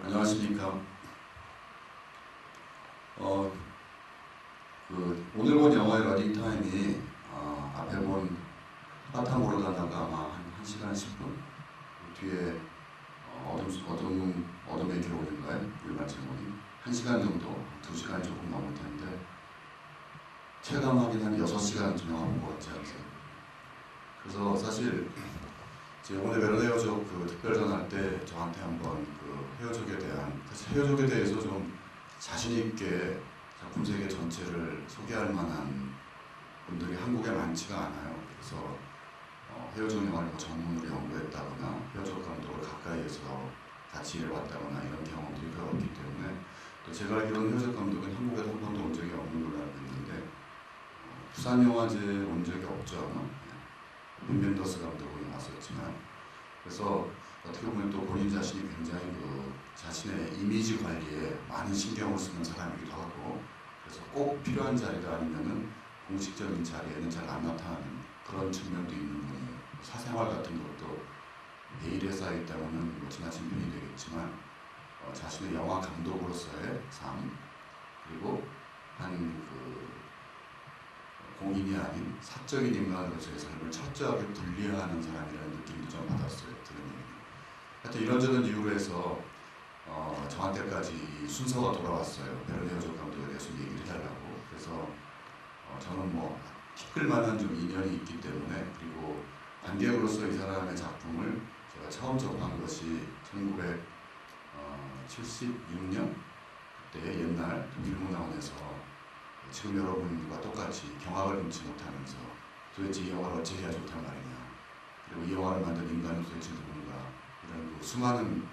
안녕하십니까. 오늘 본 영화의 러닝타임이 앞에 본 바탕으로 가다가 아마 한 1시간 10분 뒤에 어둠의 기록인가요? 우리말 제목이 1시간 정도, 2시간이 조금 넘을 텐데 체감하긴 한 6시간 영화 본 것 같지 않으세요? 그래서 사실 오늘 베르네 헤어족 특별전 할 때 저한테 한번 헤어족에 대한, 사실 헤어족에 대해서 좀 자신있게 작품 세계 전체를 소개할 만한 분들이 한국에 많지가 않아요. 그래서 헤어족 영화를 전문으로 연구했다거나 헤어족 감독을 가까이에서 같이 일해봤다거나 이런 경험들이 별로 없기 때문에, 또 제가 알기로는 헤어족 감독은 한국에도 한 번도 온 적이 없는 걸로 알고 있는데 부산영화제에 온 적이 없죠 아마. 빈 벤더스 감독은 왔었지만, 그래서 어떻게 보면 또 본인 자신이 굉장히 자신의 이미지 관리에 많은 신경을 쓰는 사람이기도 하고, 그래서 꼭 필요한 자리가 아니면은 공식적인 자리에는 잘 안 나타나는 그런 측면도 있는 분이에요. 사생활 같은 것도 매일에 쌓여있다면 지나친 편이 되겠지만 자신의 영화 감독으로서의 삶, 그리고 한 공인이 아닌 사적인 인간으로서의 삶을 철저하게 분리하는 사람이라는 느낌도 좀 받았어요. 들은 얘기는. 하여튼 이런저런 이유로 해서 저한테까지 순서가 돌아왔어요. 베르네 헤어족 감독에 대해서 얘기를 해달라고. 그래서 저는 티끌만한 좀 인연이 있기 때문에, 그리고 관객으로서 이 사람의 작품을 제가 처음 접한 것이 1976년 그때 옛날 독일문화원에서 지금 여러분과 똑같이 경악을 금치 못하면서 도대체 이 영화를 어찌 해야 좋단 말이냐, 그리고 이 영화를 만든 인간은 도대체 누군가, 이런 수많은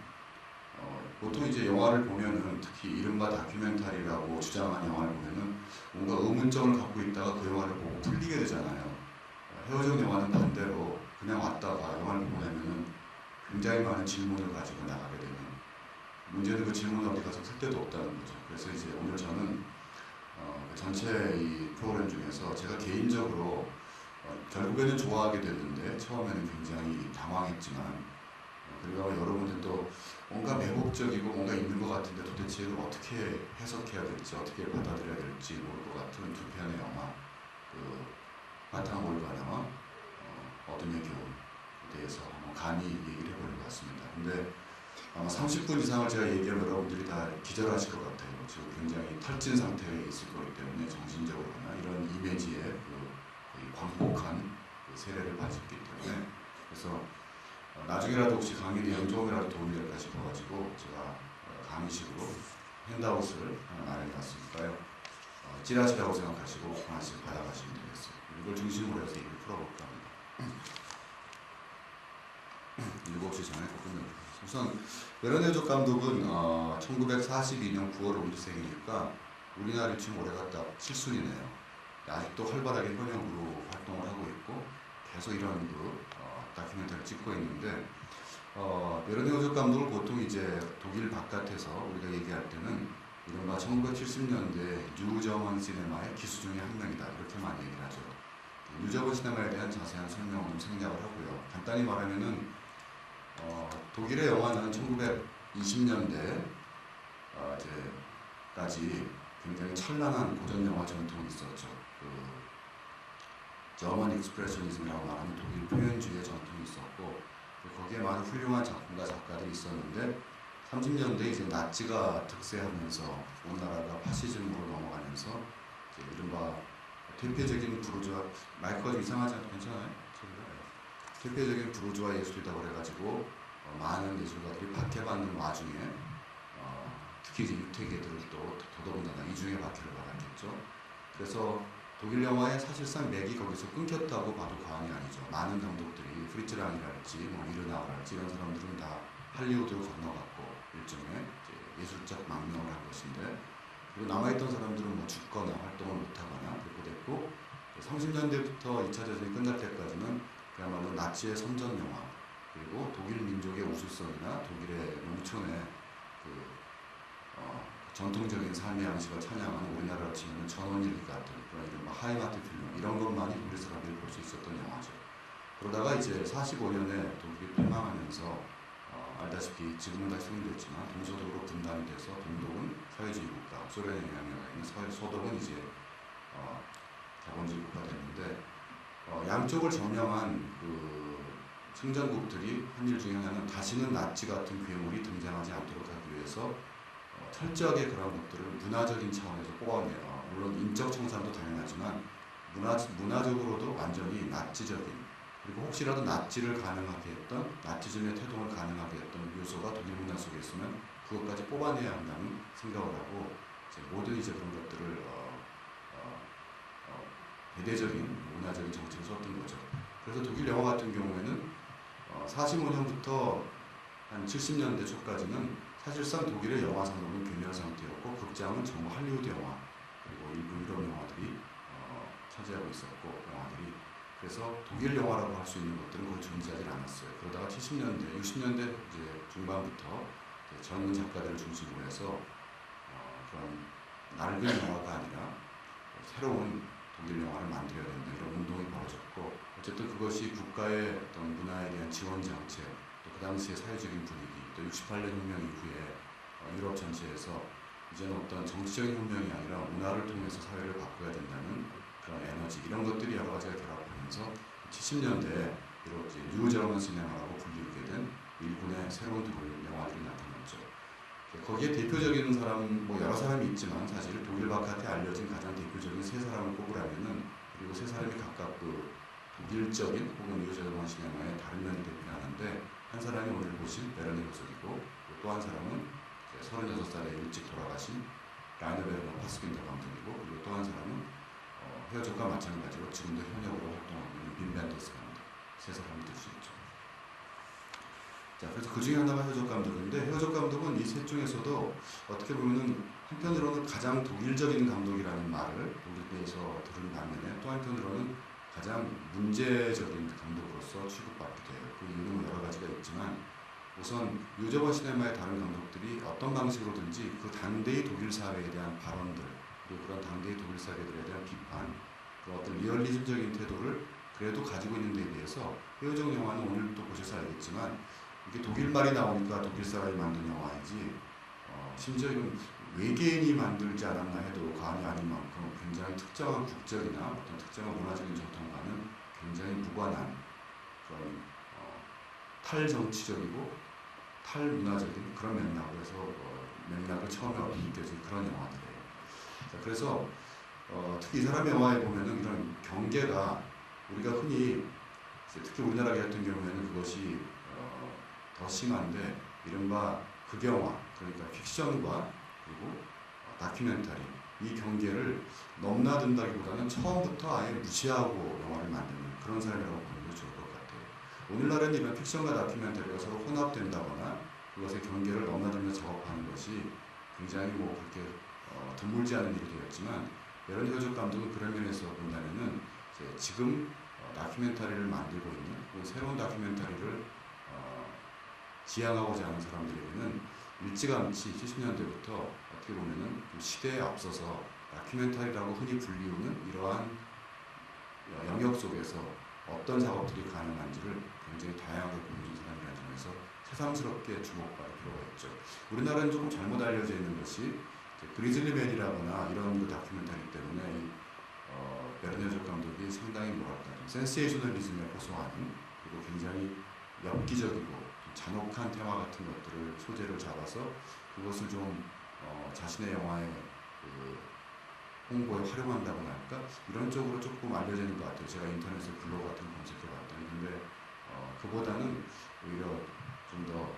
보통 이제 영화를 보면은, 특히 이른바 다큐멘터리라고 주장하는 영화를 보면은 뭔가 의문점을 갖고 있다가 그 영화를 보고 풀리게 되잖아요. 헤어진 영화는 반대로 그냥 왔다가 영화를 보고 나면은 굉장히 많은 질문을 가지고 나가게 되는, 문제는 그 질문을 어디 가서 쓸 데도 없다는 거죠. 그래서 이제 오늘 저는 전체 이 프로그램 중에서 제가 개인적으로 결국에는 좋아하게 됐는데 처음에는 굉장히 당황했지만, 그리고 여러분들도 뭔가 매혹적이고 뭔가 있는 것 같은데 도대체 이걸 어떻게 해석해야 될지, 어떻게 받아들여야 될지 모를 것 같은 두 편의 영화, 바탕 올바나와 어둠의 겨울에 대해서 한번 간이 얘기를 해보려고 했습니다. 근데 아마 30분 이상을 제가 얘기하면 여러분들이 다 기절하실 것 같아요. 지금 굉장히 탈진 상태에 있을 거기 때문에, 정신적으로나 이런 이미지에 거의 광복한 세례를 받았기 때문에, 그래서 나중에라도 혹시 강의 내용 조금이라도 도움이 될까 싶어가지고 제가 강의식으로 핸드아웃을 하나 마련해놨으니까요. 찌라시라고 생각하시고 하나씩 받아가시면 되겠어요. 이걸 중심으로 해서 얘기를 풀어볼까 합니다. 7시 전에 꼭 끝내요. 우선 베르네 헤어족 감독은 1942년 9월 운두생이니까 우리나라를 지금 올해가 딱 7순이네요. 아직도 활발하게 현역으로 활동을 하고 있고 계속 이런 다큐멘터리를 찍고 있는데, 베르네 헤어족 감독을 보통 이제 독일 바깥에서 우리가 얘기할 때는 이른바 1970년대 뉴저먼 시네마의 기수 중에 한 명이다, 이렇게 많이 얘기를 하죠. 뉴저먼 시네마에 대한 자세한 설명을 좀 생략을 하고요. 간단히 말하면은 독일의 영화는 1920년대 이제까지 굉장히 찬란한 고전 영화 전통이 있었죠. 저먼 익스프레셔니즘이라고 말하는 독일 표현주의의 전통이 있었고, 거기에 많은 훌륭한 작품가 작가들이 있었는데 30년대 이제 나치가 득세하면서 우리나라가 파시즘으로 넘어가면서 이른바 대표적인 부르주아, 마이크가 좀 이상하지 않아요? 괜찮아요? 대표적인 부르주아 예술이라고 그래가지고 많은 예술가들이 박해받는 와중에 특히 이제 유태계들을 또 더더군다나 이중의 박해를 받았겠죠. 그래서 독일 영화의 사실상 맥이 거기서 끊겼다고 봐도 과언이 아니죠. 많은 감독들이 프리츠랑이랄지 이르나우랄지 이런 사람들은 다 할리우드로 건너갔고 일종의 예술적 망명을 한 것인데, 그리고 남아있던 사람들은 죽거나 활동을 못하거나 그렇게 됐고, 30년대부터 2차 대전이 끝날 때까지는 그야말로 나치의 선전 영화, 그리고 독일 민족의 우수성이나 독일의 농촌의 전통적인 삶의 양식을 찬양하는, 우리나라로 치면 전원일기 같은 그런 이른바 하이마트 필름, 이런 것만이 독일 사람들이 볼 수 있었던 영화죠. 그러다가 이제 45년에 독일이 패망하면서 알다시피 지금은 다시 수용됐지만 동서독으로 분단이 돼서 동독은 사회주의 국가, 소련의 영향력이 있는 서독은 이제 자본주의 국가가 됐는데 양쪽을 점령한 그 승전국들이 한 일 중에 하나는 다시는 나치 같은 괴물이 등장하지 않도록 하기 위해서 철저하게 그런 것들을 문화적인 차원에서 뽑아내요. 물론 인적 청산도 당연하지만 문화적으로도 완전히 나치적인, 그리고 혹시라도 나치를 가능하게 했던, 나치즘의 태동을 가능하게 했던 요소가 독일 문화 속에 있으면 그것까지 뽑아내야 한다는 생각을 하고 모든 이제 그런 것들을 대대적인 문화적인 정책을 썼던 거죠. 그래서 독일 영화 같은 경우에는 45년부터 한 70년대 초까지는 사실상 독일의 영화 산업은 균열 상태였고 극장은 전부 할리우드 영화 그리고 일부 유럽 영화들이 차지하고 있었고 영화들이, 그래서 독일 영화라고 할 수 있는 것들은 거의 존재하지 않았어요. 그러다가 70년대, 60년대 이제 중반부터 이제 젊은 작가들을 중심으로 해서 그런 낡은 영화가 아니라 새로운 독일 영화를 만들어야 된다 이런 운동이 벌어졌고, 어쨌든 그것이 국가의 어떤 문화에 대한 지원 정책, 또 그 당시의 사회적인 분위기, 또 68년 혁명 이후에 유럽 전체에서 이제는 어떤 정치적인 혁명이 아니라 문화를 통해서 사회를 바꿔야 된다는 그런 에너지, 이런 것들이 여러 가지가 결합하면서 70년대에 이렇게 뉴저먼 시네마라고 불리게 된 일본의 새로운 독일 영화들이 나타났죠. 거기에 대표적인 사람, 뭐 여러 사람이 있지만 사실 독일 바깥에 알려진 가장 대표적인 세 사람을 꼽으라면은, 그리고 세 사람이 각각 그 독일적인 혹은 뉴저먼 시네마의 다른 면을 대표하는데, 한 사람이 오늘 보신 베르네 헤르조그이고 또 한 사람은 36살에 일찍 돌아가신 라이너 베르너 파스빈더 감독이고, 그리고 또 한 사람은 헤어족과 마찬가지로 지금도 현역으로 활동하고 있는 빈 벤더스 감독, 세 사람이 될 수 있죠. 자, 그래서 그 중에 하나가 헤어족 감독인데, 헤어족 감독은 이 셋 중에서도 어떻게 보면은 한편으로는 가장 독일적인 감독이라는 말을 독일에서 들은 반면에 또 한편으로는 가장 문제적인 감독으로서 취급받게 돼요. 그 이유는 여러 가지가 있지만, 우선 유저번 시네마의 다른 감독들이 어떤 방식으로든지 그 당대의 독일 사회에 대한 발언들, 그리고 그런 당대의 독일 사회들에 대한 비판, 그 어떤 리얼리즘적인 태도를 그래도 가지고 있는 데에 대해서 헤어족 영화는 오늘 또 보셔서 알겠지만 이게 독일말이 나오니까 독일 사람이 만든 영화이지 심지어 이건 외계인이 만들지 않았나 해도 과언이 아닌 만큼 굉장히 특정한 국적이나 어떤 특정한 문화적인 전통과는 굉장히 무관한 그런 탈정치적이고 탈문화적인 그런 맥락에서 맥락을 처음에 얻어 느껴진 그런 영화들이에요. 자, 그래서 특히 이 사람 영화에 보면은 이런 경계가 우리가 흔히 특히 우리나라 같은 경우에는 그것이 더 심한데, 이른바 극영화, 그러니까 픽션과 그리고 다큐멘터리, 이 경계를 넘나든다기보다는 처음부터 아예 무시하고 영화를 만드는 그런 사람이라고 보는 게 좋을 것 같아요. 오늘날은 이런 픽션과 다큐멘터리가 서로 혼합된다거나 그것의 경계를 넘나들면서 작업하는 것이 굉장히 뭐 그렇게 드물지 않은 일이 되었지만, 베르네 헤르조그 감독은 그런 면에서 본다면은 지금 다큐멘터리를 만들고 있는 새로운 다큐멘터리를 지향하고자 하는 사람들에게는 일찌감치 70년대부터 어떻게 보면은 시대에 앞서서 다큐멘터리라고 흔히 불리우는 이러한 영역 속에서 어떤 작업들이 가능한지를 굉장히 다양하게 보여준 사람이라는 점에서 새삼스럽게 주목받을 필요가 있죠. 우리나라는 조금 잘못 알려져 있는 것이 그리즐리맨이라거나 이런 그 다큐멘터리 때문에 이 베르네 헤르조그 감독이 상당히 뭐랄까 센세이셔널리즘에 호소하는, 그리고 굉장히 엽기적이고 잔혹한 테마 같은 것들을 소재를 잡아서 그것을 좀 자신의 영화의 그 홍보에 활용한다고나 할까, 이런 쪽으로 조금 알려지는 것 같아요. 제가 인터넷에 블로그 같은 거 검색해봤더니. 근데 그보다는 오히려 좀 더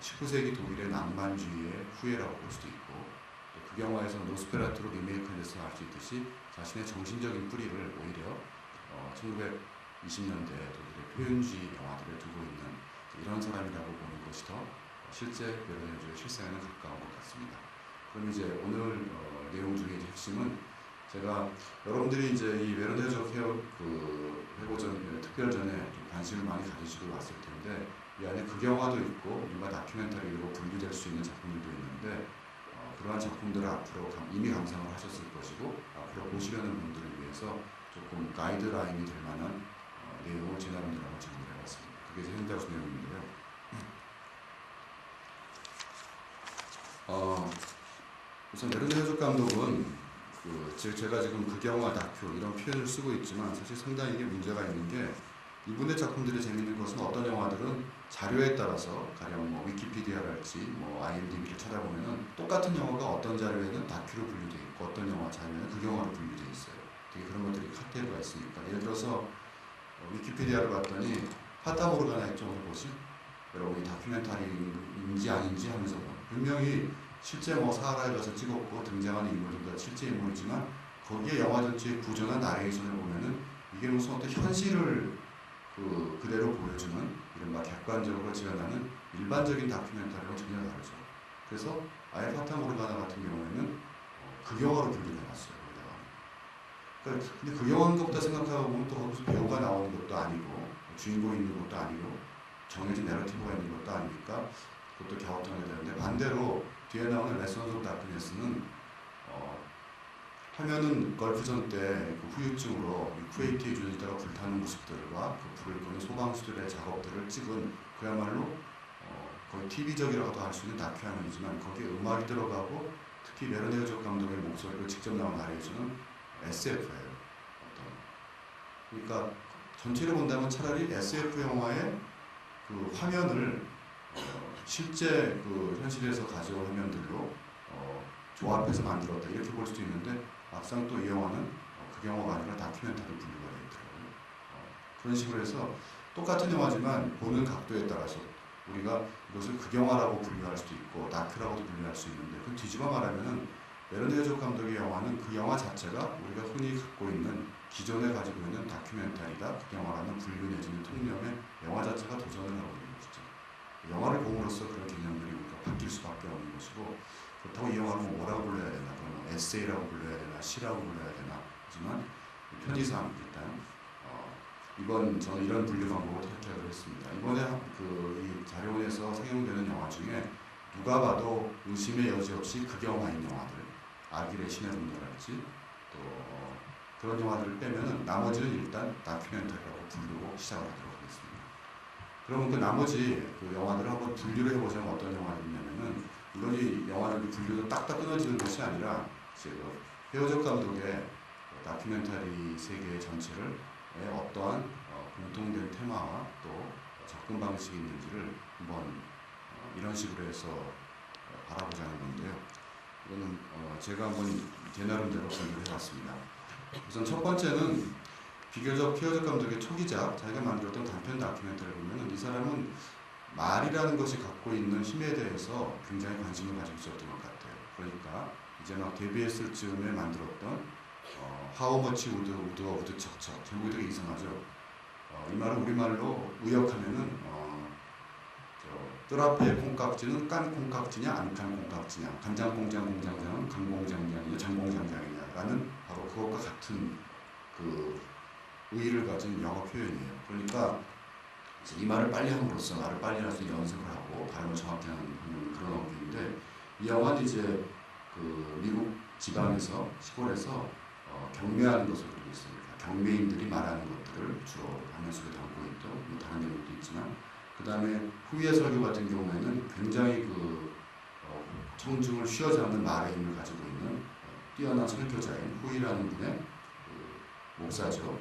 19세기 독일의 낭만주의의 후예라고 볼 수도 있고, 또 그 영화에서 노스페라투로 리메이크해서 알 수 있듯이 자신의 정신적인 뿌리를 오히려 1920년대 독일의 표현주의 영화들을 두고 있는 이런 사람이라고 보는 것이 더 실제 베르네 헤르조그의 실생에는 가까운 것 같습니다. 그럼 이제 오늘 내용 중에 핵심은, 제가 여러분들이 이제 이 베르네 헤르조그 회고전 특별전에 좀 관심을 많이 가지시고 왔을 텐데, 이 안에 극영화도 있고 일반 다큐멘터리로 분류될 수 있는 작품들도 있는데, 그러한 작품들을 앞으로 이미 감상을 하셨을 것이고 앞으로 보시려는 분들을 위해서 조금 가이드라인이 될 만한 내용을 제 나름대로 한번 정리해 봤습니다. 그게 제 현대학습 내용인데요. 어, 우선 베르네 헤르족 감독은 제가 지금 극영화 다큐 이런 표현을 쓰고 있지만 사실 상당히 이게 문제가 있는 게 이분의 작품들이 재미있는 것은 어떤 영화들은 자료에 따라서 가령 뭐 위키피디아랄지 뭐 IMDb를 찾아보면은 똑같은 영화가 어떤 자료에는 다큐로 분류되어 있고 어떤 영화 자료에는 극영화로 분류되어 있어요. 되게 그런 것들이 카테고리가 있으니까 예를 들어서 위키피디아를 봤더니 파타 모르가나 있죠. 뭐지? 여러분이 다큐멘터리인지 아닌지 하면서 분명히 실제 뭐 사하라에 가서 찍었고 등장하는 인물들도 실제 인물이지만 거기에 영화 전체의 구조나 나레이션을 보면은 이게 무슨 어떤 현실을 그대로 보여주는 이른바 객관적으로 재현하는 일반적인 다큐멘터리와 전혀 다르죠. 그래서 아예 파타 모르가나 같은 경우에는 극영화로 분류를 해놨어요. 그러니까 근데 극영화인 것보다 생각해보면 또 거기서 배우가 나오는 것도 아니고 주인공이 있는 것도 아니고 정해진 내러티브가 있는 것도 아니니까 그것도 갸우뚱하게 되는데 반대로 뒤에 나오는 레슨스 오브 다크니스는 화면은 걸프전 때 그 후유증으로 쿠웨이트에 주저리다가 불타는 모습들과 그 불을 끄는 소방수들의 작업들을 찍은 그야말로 거의 TV적이라고도 할 수 있는 다큐 화면이지만 거기에 음악이 들어가고 특히 베르네 헤르족 감독의 목소리로 직접 나온 나레이션은 SF예요. 그러니까 전체를 본다면 차라리 SF 영화의 그 화면을 실제 그 현실에서 가져온 화면들로 조합해서 만들었다 이렇게 볼 수도 있는데 막상 또 이 영화는 극영화가 아니라 다큐멘터리 분류가 되어 있더라고요. 그런 식으로 해서 똑같은 영화지만 보는 각도에 따라서 우리가 이것을 극영화라고 분류할 수도 있고 다큐라고도 분류할 수 있는데 그 뒤집어 말하면은 베르네 헤르족 감독의 영화는 그 영화 자체가 우리가 흔히 갖고 있는 기존에 가지고 있는 다큐멘터리다 극영화라는 분류 내지는 통념에 영화 자체가 도전을 하고 있는 것이죠. 영화를 봄으로써 그런 개념들이 우리가 바뀔 수밖에 없는 것이고 그렇다고 이 영화를 뭐라고 불러야 되나 그러면 에세이라고 불러야 되나 시라고 불러야 되나 하지만 편의상 일단 이번 저는 이런 분류 방법을 택하기로 했습니다. 이번에 이 자료원에서 상영되는 영화 중에 누가 봐도 의심의 여지 없이 극영화인 영화들 아길의 신의 동료랄지 또 그런 영화들을 빼면은 나머지는 일단 다큐멘터리라고 부르고 시작을 하도록 하겠습니다. 그러면 그 나머지 그 영화들을 한번 분류를 해보자면 어떤 영화들이냐면은 이건 이 영화를 분류도 딱딱 끊어지는 것이 아니라 그 헤어족 감독의 다큐멘터리 세계 전체를 어떠한 공통된 테마와 또 접근 방식이 있는지를 한번 이런 식으로 해서 바라보자는 건데요. 이거는 제가 한번 제 나름대로 분류를 해봤습니다. 우선 첫 번째는 비교적 헤어족 감독의 초기작, 자기가 만들었던 단편 다큐멘터리를 보면 이 사람은 말이라는 것이 갖고 있는 힘에 대해서 굉장히 관심을 가지고 있었던 것 같아요. 그러니까 이제 막 데뷔했을 즈음에 만들었던 하우머치 우드 척척 제목이 되게 이상하죠. 이 말을 우리말로 의역하면은 뜰 앞에 콩깍지는 깐 콩깍지냐 안 깐 콩깍지냐 간장공장 공장장은 강공장장이냐 장공장장이냐 라는 바로 그것과 같은 그 의의를 가진 영어 표현이에요. 그러니까 이 말을 빨리 함으로써 말을 빨리 할 수 있는 연습을 하고 발음을 정확히 하는 그런 어휘인데 이 영화는 이제 그 미국 지방에서 시골에서 경매하는 것을 그리고 있습니다. 경매인들이 말하는 것들을 주로 화면 속에 담고 있죠. 뭐 다른 내용도 있지만 그 다음에 후예 설교 같은 경우에는 굉장히 청중을 휘어잡는 말의 힘을 가지고 있는 뛰어난 설교자인 후이라는 분의 목사죠.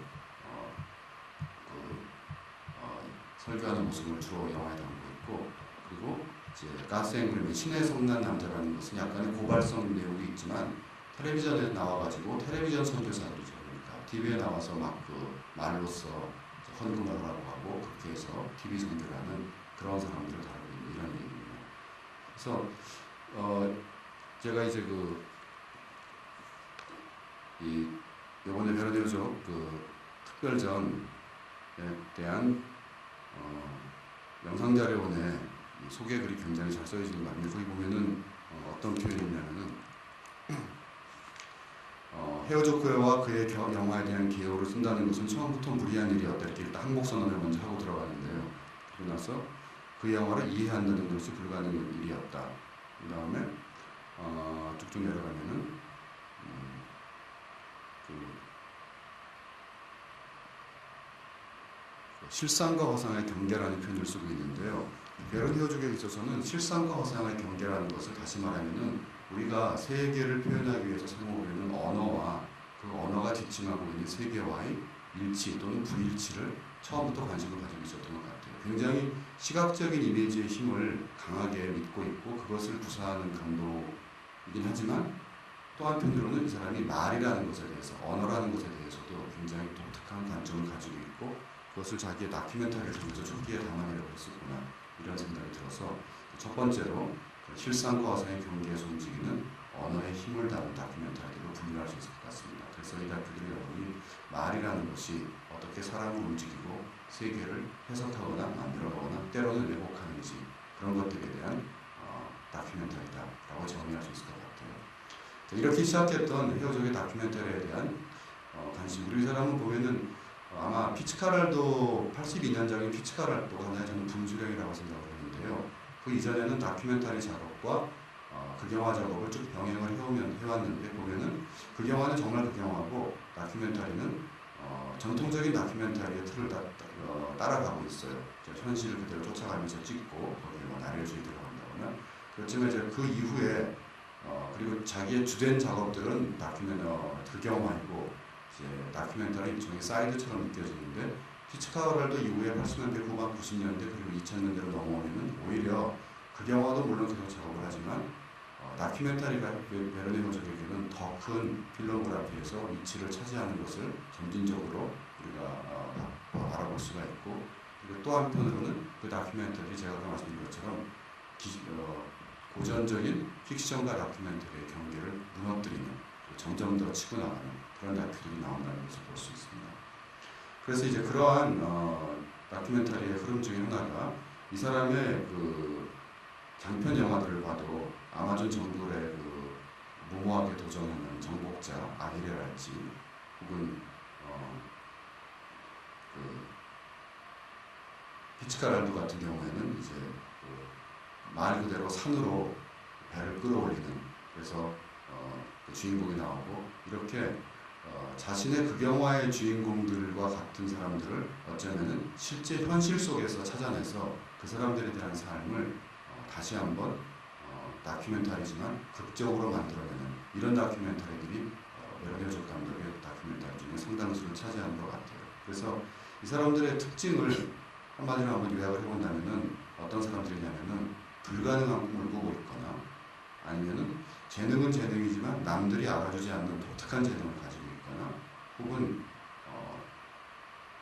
설교하는 모습을 주로 영화에 담고 있고 그리고 이제 가스 앵그림의 신의 성난 남자라는 것은 약간의 고발성 내용이 있지만 텔레비전에 나와가지고 텔레비전 선교사들이죠. 그러니까 TV에 나와서 막 말로써 헌금을 하고 하고 그렇게 해서 TV 선교를 하는 그런 사람들을 다루고 있는 이런 얘기입니다. 그래서 제가 이제 이번에 베르네 헤르족 특별전에 대한 영상자료원에 소개글이 굉장히 잘 써있는 거 아니에요. 거기 보면은 어떤 표현이 있냐면은 헤어족 그와 그의 영화에 대한 기여를 쓴다는 것은 처음부터 무리한 일이었다. 이렇게 일단 항목선언을 먼저 하고 들어가는데요. 그러고 나서 그 영화를 이해한다는 것이 불가능한 일이었다. 그 다음에 쭉쭉 내려가면은 실상과 허상의 경계라는 표현을 쓰고 있는데요. 베르니어 쪽에 있어서는 실상과 허상의 경계라는 것을 다시 말하면은 우리가 세계를 표현하기 위해서 사용하고 있는 언어와 그 언어가 지칭하고 있는 세계와의 일치 또는 불일치를 처음부터 관심을 가지고 있었던 것 같아요. 굉장히 시각적인 이미지의 힘을 강하게 믿고 있고 그것을 구사하는 강도이긴 하지만 또 한편으로는 이 사람이 말이라는 것에 대해서 언어라는 것에 대해서도 굉장히 독특한 관점을 가지고 있고 그것을 자기의 다큐멘터리를 통해서 초기에 담아내려고 했었구나 이런 생각이 들어서 첫 번째로 실상과 허상의 경계에서 움직이는 언어의 힘을 다룬 다큐멘터리로 분류할 수 있을 것 같습니다. 그래서 이 다큐들이 여러분이 말이라는 것이 어떻게 사람을 움직이고 세계를 해석하거나 만들어가거나 때로는 왜곡하는지 그런 것들에 대한 다큐멘터리다라고 정의할 수 있을 것 같아요. 이렇게 시작했던 헤어족의 다큐멘터리에 대한 관심. 우리 사람은 보면은 아마 피츠카랄도 82년작인 피츠카랄도가 하나의 저는 분수령이라고 생각을 했는데요. 그 이전에는 다큐멘터리 작업과 극영화 작업을 쭉 병행을 해왔는데 보면은 극영화는 정말 극영화고 다큐멘터리는 전통적인 다큐멘터리의 틀을 따라가고 있어요. 현실을 그대로 쫓아가면서 찍고 거기에 뭐 나레이션이 들어간다거나 그렇지만 이제 그 이후에 그리고 자기의 주된 작업들은 극영화이고 이제 다큐멘터리 일종의 사이드처럼 느껴지는데 피츠카랄도 이후에 80년대 후반 90년대 그리고 2000년대로 넘어오면 오히려 극영화도 물론 계속 작업을 하지만 다큐멘터리가 베르니어 적에게는 더 큰 필모그래피에서 위치를 차지하는 것을 점진적으로 우리가 알아볼 수가 있고 그리고 또 한편으로는 그 다큐멘터리 제가 아까 말씀드린 것처럼 고전적인 픽션과 다큐멘터리의 경계를 무너뜨리는 점점 더 치고 나가는 그런 다큐들이 나온다는 것을 볼 수 있습니다. 그래서 이제 그러한 다큐멘터리의 흐름 중에 하나가 이 사람의 그 장편 영화들을 봐도 아마존 정글의 그 무모하게 도전하는 정복자 아히레랄지 혹은 그 피츠카랄도 같은 경우에는 이제 말 그대로 산으로 배를 끌어올리는 그래서 그 주인공이 나오고 이렇게 자신의 극영화의 주인공들과 같은 사람들을 어쩌면은 실제 현실 속에서 찾아내서 그 사람들에 대한 삶을 다시 한번 다큐멘터리지만 극적으로 만들어내는 이런 다큐멘터리들이 베르니어 감독의 다큐멘터리 중에 상당수를 차지하는 것 같아요. 그래서 이 사람들의 특징을 한마디로 한번 요약을 해본다면은 어떤 사람들이냐면은 불가능한 꿈을 꾸고 있거나 아니면은 재능은 재능이지만 남들이 알아주지 않는 독특한 재능을 가지고 있거나 혹은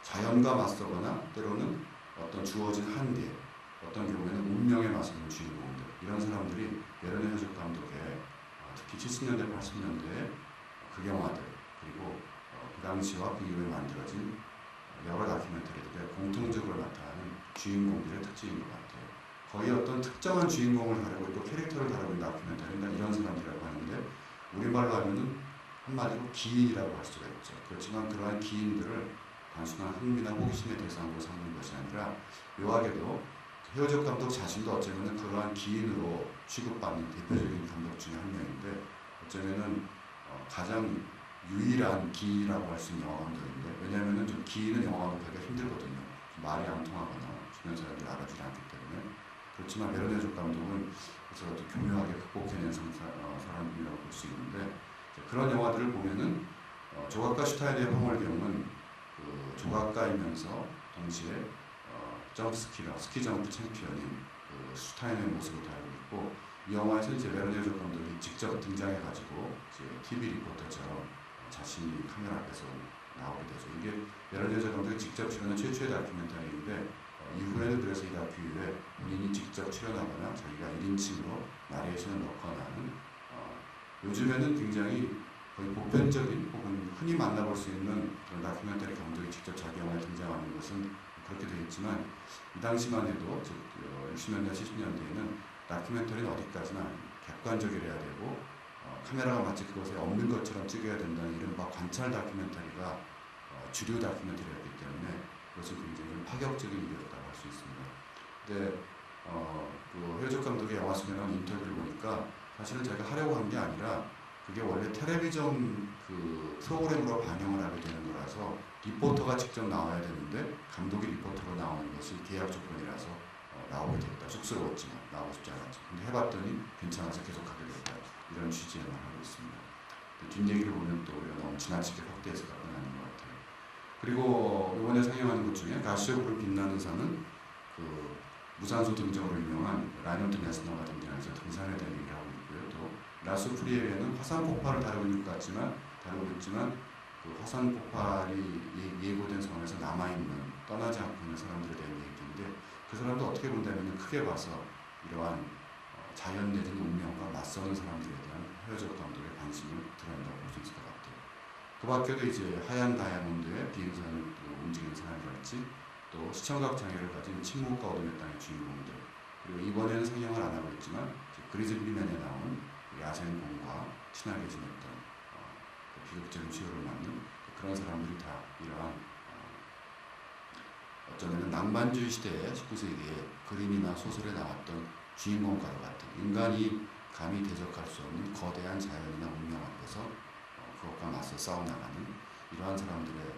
자연과 맞서거나 때로는 어떤 주어진 한계 어떤 경우에는 운명에 맞서는 주인공들 이런 사람들이 베르니어 감독의 특히 70년대 80년대의 극영화들 그리고 그 당시와 그 이후에 만들어진 여러 다큐멘터리들의 공통적으로 나타나는 주인공들의 특징인 것 같아요. 거의 어떤 특정한 주인공을 다루고 있고 캐릭터를 다루고 있는 다큐멘터리가 이런 사람들이라고 하는데 우리말로 하면은 한마디로 기인이라고 할 수가 있죠. 그렇지만 그러한 기인들을 단순한 흥미나 호기심의 대상으로 삼는 것이 아니라 묘하게도 헤어적 감독 자신도 어쩌면 그러한 기인으로 취급받는 대표적인 감독 중에 한 명인데 어쩌면은 가장 유일한 기인이라고 할 수 있는 영화 감독인데 왜냐하면은 좀 기인은 영화 감독하기가 힘들거든요. 말이 안 통하거나 주변 사람들이 알아주지 않기 때문에 그렇지만 베르니어 감독은 그래서 아주 교묘하게 극복해낸 사람이라고 볼 수 있는데 그런 영화들을 보면은 조각가 슈타인의 황홀경은 그 조각가이면서 동시에 점프스키러 스키 점프 챔피언인 그 슈타인의 모습을 다루고 있고 이 영화에서 이제 베르니어 감독이 직접 등장해가지고 이제 TV 리포터처럼 자신이 카메라 앞에서 나오게 되죠. 이게 베르니어 감독이 직접 출연한 최초의 다큐멘터리인데 이후에는 그래서 이 다큐 이후에 본인이 직접 출연하거나 자기가 1인칭으로 나레이션을 넣거나 하는 요즘에는 굉장히 거의 보편적인 혹은 흔히 만나볼 수 있는 그런 다큐멘터리 감독이 직접 자기 영화에 등장하는 것은 그렇게 되어 있지만 이 당시만 해도 즉 60년대 70년대에는 다큐멘터리는 어디까지나 객관적이어야 되고 카메라가 마치 그것에 없는 것처럼 찍어야 된다는 이른바 관찰 다큐멘터리가 주류 다큐멘터리였기 때문에 그것은 굉장히 파격적인 일이었다고 할 수 있습니다. 근데 그 헤어적 감독의 영화 속에 나온 인터뷰를 보니까 사실은 제가 하려고 한 게 아니라 그게 원래 텔레비전 그 프로그램으로 방영을 하게 되는 거라서 리포터가 직접 나와야 되는데 감독이 리포터로 나오는 것이 계약 조건이라서 나오게 됐다. 쑥스러웠지만 나오고 싶지 않았죠. 근데 해봤더니 괜찮아서 계속 가게 됐다. 이런 취지의 말을 하고 있습니다. 뒷얘기를 보면 또 우리가 너무 지나치게 확대해서 가는 것 같아요. 그리고 이번에 상영하는 것 중에 가시적으로 빛나는 산은 그 무산소 등정으로 유명한 라이너트 네스너가 등장해서 등산에 대한 얘기를 하고 있고요. 또 라스 프리에르는 화산 폭발을 다루고 있지만 그 화산 폭발이 예고된 선에서 남아있는 떠나지 않고 있는 사람들에 대한 얘기인데 그 사람도 어떻게 본다면 크게 봐서 이러한 자연 내지는 운명과 맞서는 사람들에 대한 헤어적 감독의 관심을 드러낸다고 볼 수 있을 것 같아요. 그 밖에도 이제 하얀 다이아몬드의 비행선을 움직이는 사람이랄지 또 시청각 장애를 가진 침묵과 어둠의 땅의 주인공들 그리고 이번에는 상영을 안 하고 있지만 그리즐리맨에 나온 야생곰과 친하게 지냈던 비극적인 치유를 맡는 그런 사람들이 다 이러한 어쩌면 낭만주의 시대의 19세기에 그림이나 소설에 나왔던 주인공과도 같은 인간이 감히 대적할 수 없는 거대한 자연이나 운명 앞에서 그것과 맞서 싸워나가는 이러한 사람들의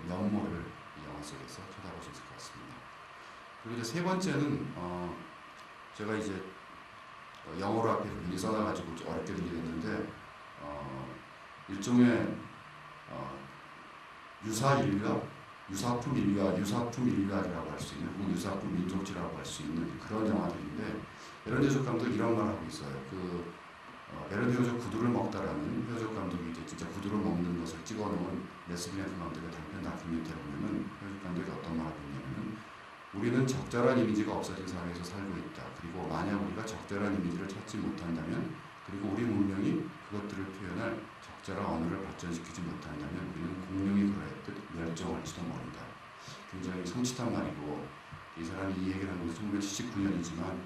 면모를 이 영화 속에서 쳐다볼 수 있을 것 같습니다. 그리고 이제 세 번째는 제가 이제 영어로 앞에 미리 써놔가지고 좀 어렵게 들리겠는데 일종의 유사품 인류학이라고 할 수 있는 혹은 유사품 민족지라고 할 수 있는 그런 영화들인데 베르디오조 감독이 이런 말을 하고 있어요. 베르디오조 구두를 먹다라는 헤어족 감독이 이제 진짜 구두를 먹는 것을 찍어놓은 레스비네프 감독의 단편 다큐멘터리를 보면은 헤어족 감독이 어떤 말을 했냐면은 우리는 적절한 이미지가 없어진 사회에서 살고 있다. 그리고 만약 우리가 적절한 이미지를 찾지 못한다면 그리고 우리 문명이 그것들을 표현할 적절한 언어를 발전시키지 못한다면 우리는 공룡이 그러했듯 멸종할지도 모른다. 굉장히 섬찟한 말이고 이 사람이 이 얘기를 한 것은 1979년이지만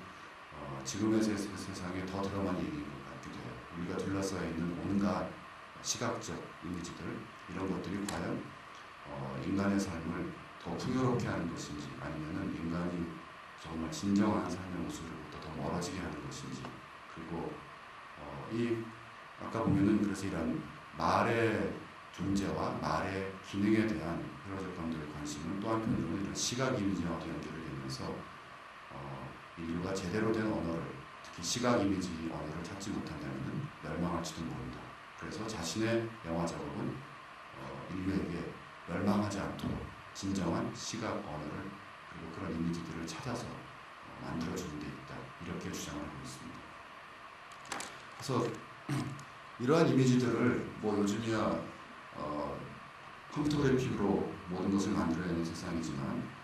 지금의 세상에 더 드러만 얘기인 것 같기도 해요. 우리가 둘러싸여 있는 온갖 시각적 이미지들 이런 것들이 과연 인간의 삶을 더 풍요롭게 하는 것인지 아니면은 인간이 정말 진정한 삶의 모습으로부터 더 멀어지게 하는 것인지 그리고 이 아까 보면은 그래서 이런 말의 존재와 말의 기능에 대한 헤어족 감독의 관심은 또 한편으로는 이런 시각 이미지와 연결되면서 인류가 제대로 된 언어를 특히 시각 이미지 언어를 찾지 못한다면 멸망할지도 모른다. 그래서 자신의 영화 작업은 인류에게 멸망하지 않도록 진정한 시각 언어를 그리고 그런 이미지들을 찾아서 만들어주는 데 있다. 이렇게 주장을 하고 있습니다. 그래서 이러한 이미지들을 뭐 요즘이야 컴퓨터 그래픽으로 모든 것을 만들어내는 세상이지만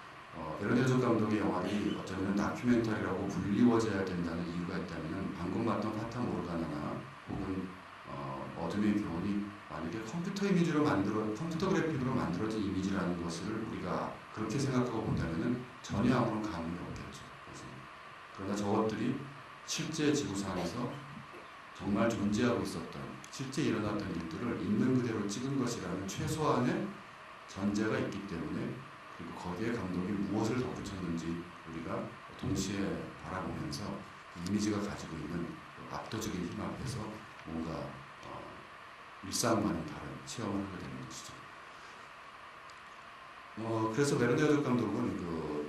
베르디오조 감독의 영화들이 어쩌면 다큐멘터리라고 불리워져야 된다는 이유가 있다면 방금 봤던 파타 모르가나나 혹은 어둠의 교훈이 만약에 컴퓨터 그래픽으로 만들어진 이미지라는 것을 우리가 그렇게 생각하고 본다면 전혀 아무런 감흥이 없겠죠. 그러나 저것들이 실제 지구상에서 정말 존재하고 있었던 실제 일어났던 일들을 있는 그대로 찍은 것이라는 최소한의 전제가 있기 때문에 그리고 거기에 감독이 무엇을 덧붙였는지 우리가 동시에 바라보면서 그 이미지가 가지고 있는 압도적인 힘 앞에서 뭔가 일상과는 다른 체험을 하게 되는 것이죠. 그래서 베르디오조 감독은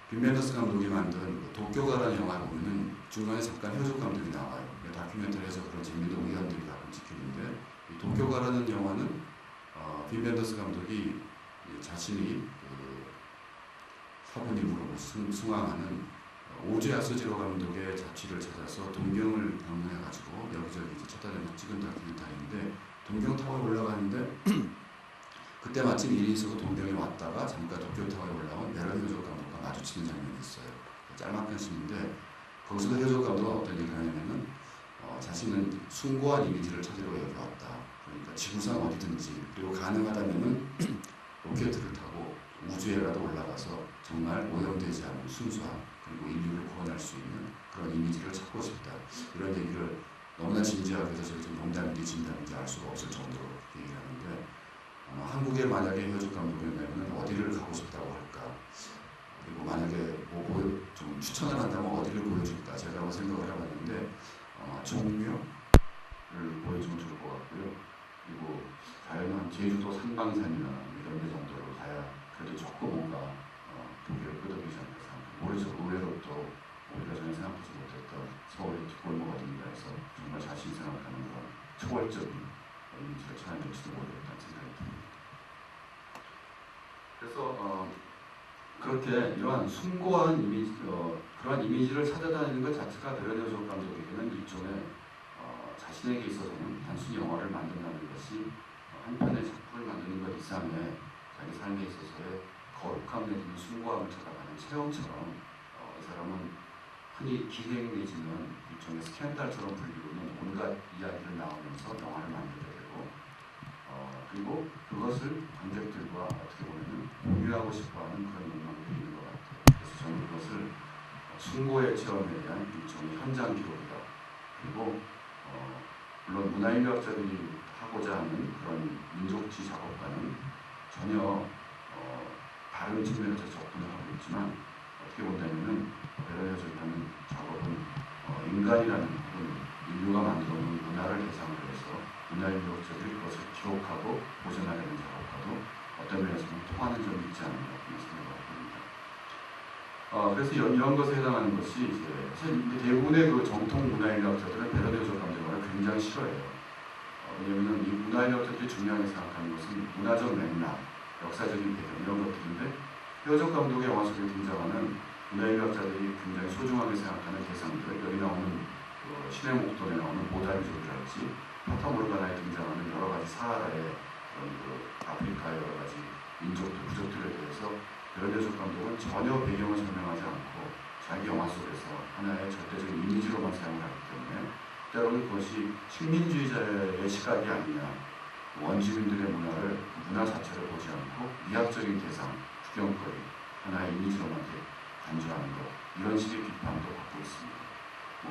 빈 벤더스 감독이 만든 도쿄가라는 영화를 보면은 중간에 잠깐 헤어족 감독이 나와요. 다큐멘터리에서 그런 재미있는 우연들이 가끔 찍히는데 이 도쿄가라는 영화는 빈 벤더스 감독이 자신이 사부님으로 승왕하는 오즈 야스지로 감독의 자취를 찾아서 동경을 방문해가지고 여기저기 이제 찾아다니면서 찍은 다큐멘터리인데 동경 타워에 올라가는데 그때 마침 일이 있어서 동경에 왔다가 잠깐 도쿄 타워에 올라온 베르디오조 감독과 마주치는 장면이 있어요. 짤막한 씬인데 거기서 헤어족 감독은 어떤 얘기를 하냐면은 자신은 숭고한 이미지를 찾으러 여기 왔다. 그러니까 지구상 어디든지 그리고 가능하다면은 로켓을 타고 우주에라도 올라가서 정말 오염되지 않은 순수한 그리고 인류를 구원할 수 있는 그런 이미지를 찾고 싶다. 이런 얘기를 너무나 진지하게 해서 저희 좀 농담인지 진담인지 알 수가 없을 정도로 얘기를 하는데 한국에 만약에 헤어족 감독이라면 어디를 가고 싶다고 할까? 그리고 만약에 좀 추천을 한다면 어디를 보여줄까? 제가 한번 생각을 해봤는데 종묘를 보여주면 좋을 것 같고요. 그리고 자연한 제주도 산방산이나 이런 데 정도로 가야 그래도 조금 뭔가 보기를 끄덕이지 않을까 생각합니다. 모르죠. 의외로 또 우리가 전혀 생각하지 못했던 서울의 뒷골목 어딘가에서 정말 자신이 생각하는 그런 초월적인 이미지를 찾아낼지도 모르겠다는 생각이 듭니다. 그래서 그렇게 이러한 숭고한 이미지, 그러한 이미지를 찾아다니는 것 자체가 베르니오조 감독에게는 일종의 자신에게 있어서는 단순히 영화를 만든다는 것이 한 편의 작품을 만드는 것 이상의 자기 삶에 있어서의 거룩함 내지는 숭고함을 찾아가는 체험처럼 이 사람은 흔히 기행 내지는 일종의 스캔들처럼 불리고 있는 온갖 이야기를 나오면서 영화를 만들게 되고 그리고 그것을 관객들과 어떻게 보면 공유하고 싶어하는 그런 욕망들이 있는 것 같아요. 그래서 저는 그것을 숭고의 체험에 대한 일종의 현장 기록이다. 그리고 물론 문화인류학자들이 하고자 하는 그런 민족지 작업과는 전혀 다른 측면에서 접근을 하고 있지만 어떻게 본다면은 베르니오조라는 작업은 인간이라는 혹은 인류가 만들어놓은 문화를 대상으로 해서 문화인류학자들이 그것을 기록하고 보존하려는 작업과도 어떤 면에서는 통하는 점이 있지 않나 그런 생각을 합니다. 그래서 이런 것에 해당하는 것이 사실 대부분의 그 정통 문화인류학자들은 베르니오조 감독을 굉장히 싫어해요. 왜냐하면 이 문화인류학자들이 중요하게 생각하는 것은 문화적 맥락, 역사적인 배경 이런 것들인데 헤어적 감독의 영화 속에 등장하는 문화인류학자들이 굉장히 소중하게 생각하는 대상들 여기 나오는 신의 목돈에 나오는 모다리족이랄지 파타모르가나에 등장하는 여러 가지 사하라의 그런 아프리카의 여러 가지 민족들, 부족들에 대해서 베르니오조 감독은 전혀 배경을 설명하지 않고 자기 영화 속에서 하나의 절대적인 이미지로만 사용을 하기 때문에 때로는 그것이 식민주의자의 시각이 아니냐 원주민들의 문화를 그 문화 자체를 보지 않고 미학적인 대상, 구경거리, 하나의 이미지로만 간주하는 것 이런 식의 비판도 받고 있습니다.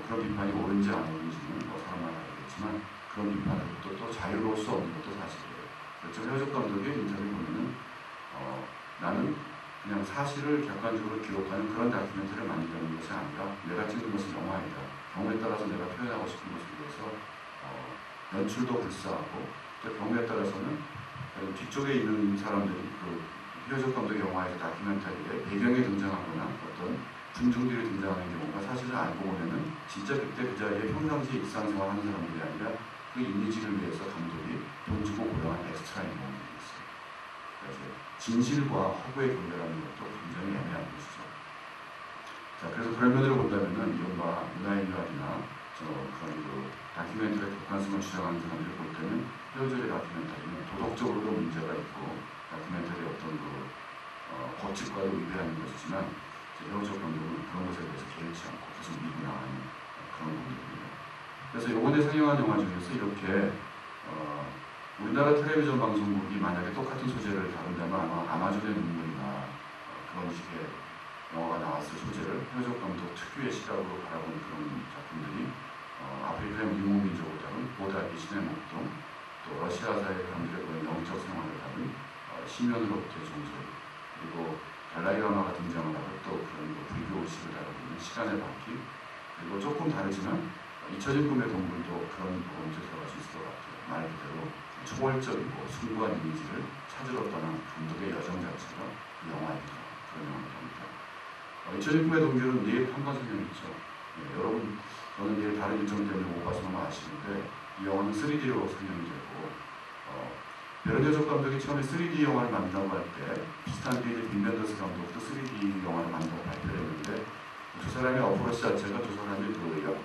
그런 비판이 옳은지 안 옳은지는 사람마다 다르겠지만 그런 비판으로부터 또 자유로울 수 없는 것도 사실이에요. 그렇죠. 헤어적 감독의 인터뷰 보면은 나는 그냥 사실을 객관적으로 기록하는 그런 다큐멘터리를 만들려는 것이 아니라 내가 찍는 것은 영화이다. 경우에 따라서 내가 표현하고 싶은 것을 위해서 연출도 불사하고 또 경우에 따라서는 뒤쪽에 있는 사람들이 그 헤어적 감독의 영화에서 다큐멘터리에 배경에 등장하거나 어떤 군중들이 등장하는 경우가 사실은 알고 보면은 진짜 그때 그 자리에 평상시 일상생활 하는 사람들이 아니라 그 이미지를 위해서 감독이 돈 주고 고용한 엑스트라인 경우들이 있어요. 그래서 진실과 허구의 분별하는 것도 굉장히 애매한 것이죠. 자, 그래서 그런 면으로 본다면은 이른바 문화인류학이나 그런 그 다큐멘터리의 객관성을 주장하는 사람들이 볼 때는 헤어적의 다큐멘터리는 도덕적으로도 문제가 있고 다큐멘터리의 어떤 그 법칙과도 위배하는 것이지만 헤어적 감독은 그런 것에 대해서 개의치 않고 계속 밀고 나가는 그런 감독입니다. 그래서 이번에 상영한 영화 중에서 이렇게 우리나라 텔레비전 방송국이 만약에 똑같은 소재를 다룬다면 아마 아마존의 눈물이나 그런 식의 영화가 나왔을 소재를 헤어적 감독 특유의 시각으로 바라보는 그런 작품들이 아프리카의 유목민족을 다룬 보다기 신의 목동, 또 러시아사의 사람들의 그런 영적 생활을 다룬 시면으로부터의 종소리, 그리고 달라이라마가 등장을 하고 또 그런 불교 의식을 다루고 있는 시간의 바퀴, 그리고 조금 다르지만 잊혀진 꿈의 동굴도 그런 부분도 들어갈 수 있을 것 같아요. 말 그대로 초월적이고 숭고한 이미지를 찾으러 떠난 감독의 여정 자체가 그 영화입니다. 그런 영화입니다. 잊혀진 꿈의 동굴은 내일 한 번 상영했죠. 여러분 저는 내일 다른 일정 때문에 못 봐서 너무 아쉬운데 이 영화는 3D로 상영이 되고 베르니오조 감독이 처음에 3D 영화를 만든다고 할 때 비슷한 게 빈 벤더스 감독도 3D 영화를 만든다고 발표를 했는데 두 사람의 어프로치 자체가 두 사람이 그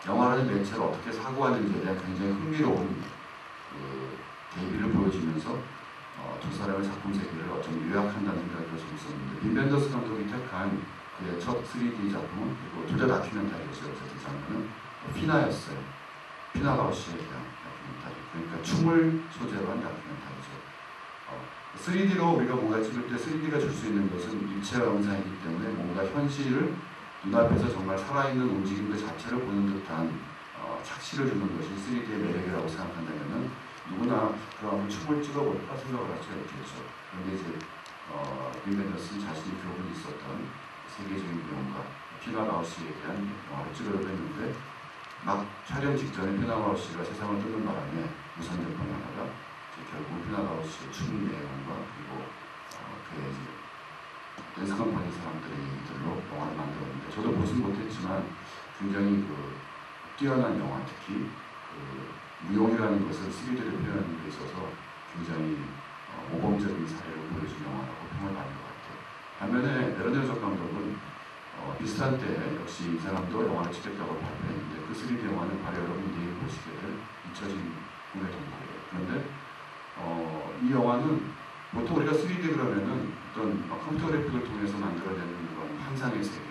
영화라는 매체를 어떻게 사고하는지에 대한 굉장히 흥미로운 그 대비를 보여주면서 두 사람의 작품 세계를 어쩜 요약한다는 생각이 좀 있었는데 빈 벤더스 감독이 택한 그의 첫 3D 작품은 그리고 둘 다 다큐멘터리였어요. 그래서 그 장면은 피나였어요. 피나 가우시에 대한 다큐멘터리. 그러니까 춤을 소재로 한 다큐멘터리죠. 3D로 우리가 뭔가 찍을 때 3D가 줄 수 있는 것은 입체 영상이기 때문에 뭔가 현실을 눈앞에서 정말 살아있는 움직임 그 자체를 보는 듯한 착시를 주는 것이 3D의 매력이라고 생각한다면 누구나 그럼 춤을 찍어볼까 생각을 할 수가 있겠죠. 그런데 이제 빈 벤더스는 자신이 교훈이 있었던 세계적인 배움과 피나바우시에 대한 영화를 찍으려고 했는데 막 촬영 직전에 피나바우시가 세상을 뜨는 바람에 무선 전파를 하다가 결국 피나바우시의 춤 내용과 그리고 그의 이제 댄스건 받은 사람들로 영화를 만들었는데 저도 보진 못했지만 굉장히 뛰어난 영화, 특히 무용이라는 것을 3D로 표현하는 데 있어서 굉장히 모범적인 사례를 보여준 영화라고 평을 받은 것 같아요. 반면에 베르네르족 감독은 비슷한 때 역시 이 사람도 영화를 찍겠다고 발표했는데 그 3D 영화는 바로 여러분이 내일 보시게 될 잊혀진 꿈의 동굴이에요. 그런데 이 영화는 보통 우리가 3D 그러면은 어떤 컴퓨터 그래픽을 통해서 만들어내는 그런 환상의 세계,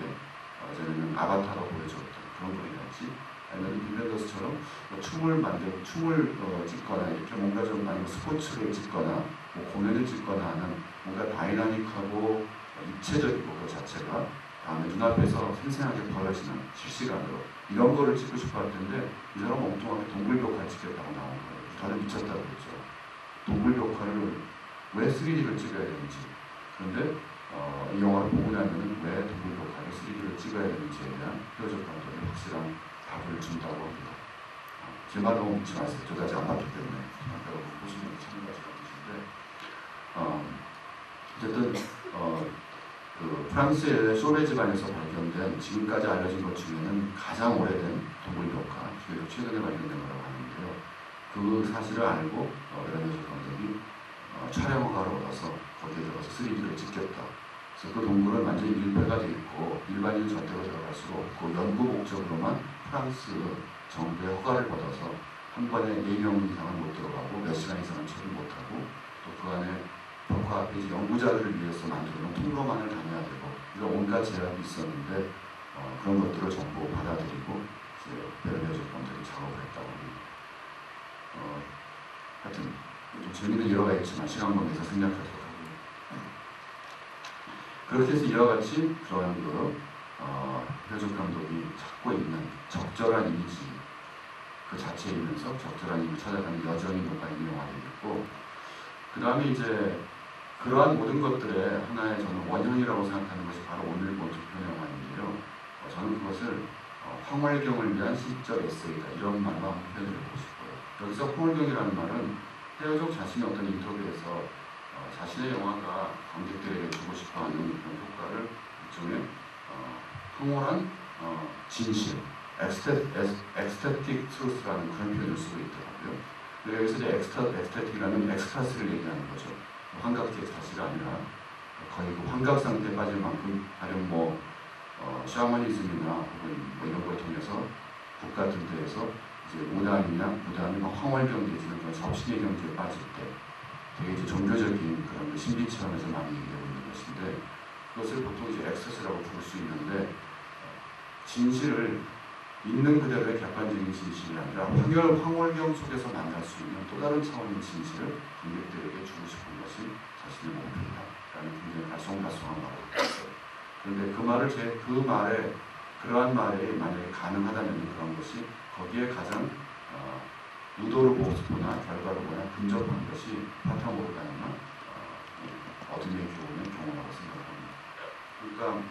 저는 아바타로 보여줬던 그런 거라든지 아니면 빈벤더스처럼 춤을 찍거나 이렇게 뭔가 좀 아니면 스포츠를 찍거나 뭐 공연을 찍거나 하는 뭔가 다이나믹하고 입체적이고 그 자체가 다음에 눈앞에서 생생하게 벌어지는 실시간으로 이런 거를 찍고 싶어 할 텐데 이 사람은 엉뚱하게 동굴벽화를 찍겠다고 나온 거예요. 다들 미쳤다고 그랬죠. 동굴벽화를 왜 3D를 찍어야 되는지, 그런데 이 영화를 보고 나면은 왜 동굴벽화를 3D를 찍어야 되는지에 대한 표적 감독이 확실한 답을 준다고 합니다. 제 말 너무 묻지 마세요. 저도 아직 안 봤기 때문에 여러분 보시면 참고하실 것인데 어쨌든 프랑스의 쇼베 지방에서 발견된 지금까지 알려진 것 중에는 가장 오래된 동굴벽화, 비교적 최근에 발견된 거라고 하는데요. 그 사실을 알고 베르네르 감독이 촬영 허가를 얻어서 거기에 들어가서 3D를 찍겠다. 그래서 그 동굴은 완전히 밀폐가 되어 있고 일반인 절대로 들어갈 수가 없고 연구 목적으로만 프랑스 정부의 허가를 받아서 한 번에 4명 이상은 못 들어가고 몇 시간 이상은 체를 못하고 또 그 안에 벽화 앞에 연구자들을 위해서 만들어놓은 통로만을 다녀야 되고 이런 온갖 제약이 있었는데 그런 것들을 전부 받아들이고 베르네르 감독이 작업을 했다고 합니다. 하여튼 좀 재미있는 예화가 있지만 시간 관계에서 생략하도록 하고요. 그렇게 해서 이와 같이 그러한 표적 감독이 찾고 있는 적절한 이미지 그 자체이면서 적절한 이미지 찾아가는 여정이 녹아있는 영화가 되겠고 그 다음에 이제 그러한 모든 것들의 하나의 저는 원형이라고 생각하는 것이 바로 오늘 본 두편 영화인데요. 저는 그것을 황홀경을 위한 시적 에세이다 이런 말로 한번 표현을 해보고 싶어요. 여기서 황홀경이라는 말은 헤어족 자신이 어떤 인터뷰에서 자신의 영화가 관객들에게 주고 싶어하는 그런 효과를 일종의 황홀한 진실, 엑스테틱 트루스라는 그런 표현을 쓰고 있더라고요. 여기서 이제 엑스테틱이라는 엑스타스를 얘기하는 거죠. 환각적 엑스타스가 아니라 거의 그 환각 상태에 빠질 만큼 가령 샤머니즘이나 혹은 이런 걸 통해서 북 같은 데에서 이제 무당이나 무당이 황홀경 내지는 그런 접신의 경지에 빠질 때 되게 이제 종교적인 그런 신비 체험에서 많이 얘기하고 있는 것인데 그것을 보통 이제 엑스타스라고 부를 수 있는데 진실을 있는 그대로의 객관적인 진실이 아니라 황홀경 속에서 만날 수 있는 또 다른 차원의 진실을 관객들에게 주고 싶은 것이 자신의 목표이다 라는 굉장히 갈성갈성한 말을 했어요. 그런데 그러한 말이 만약에 가능하다면 그런 것이 거기에 가장 의도를 보거나 결과를 보거나 근접한 것이 파타모르가나나 어둠의 교훈의 경우라고 생각합니다. 그러니까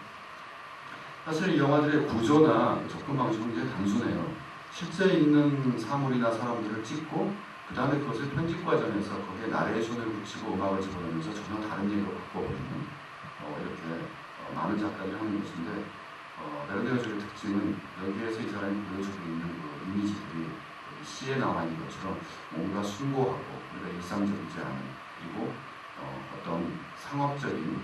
사실 이 영화들의 구조나 접근 방식은 굉장히 단순해요. 실제 있는 사물이나 사람들을 찍고 그 다음에 그것을 편집 과정에서 거기에 나레이션을 붙이고 음악을 집어넣으면서 전혀 다른 얘기로 바꿔버리는 이렇게 많은 작가들이 하는 것인데 베르네르족의 특징은 여기에서 이 사람이 보여주고 있는 그 이미지들이 시에 나와 있는 것처럼 뭔가 숭고하고 우리가 일상적이지 않은 그리고 어떤 상업적인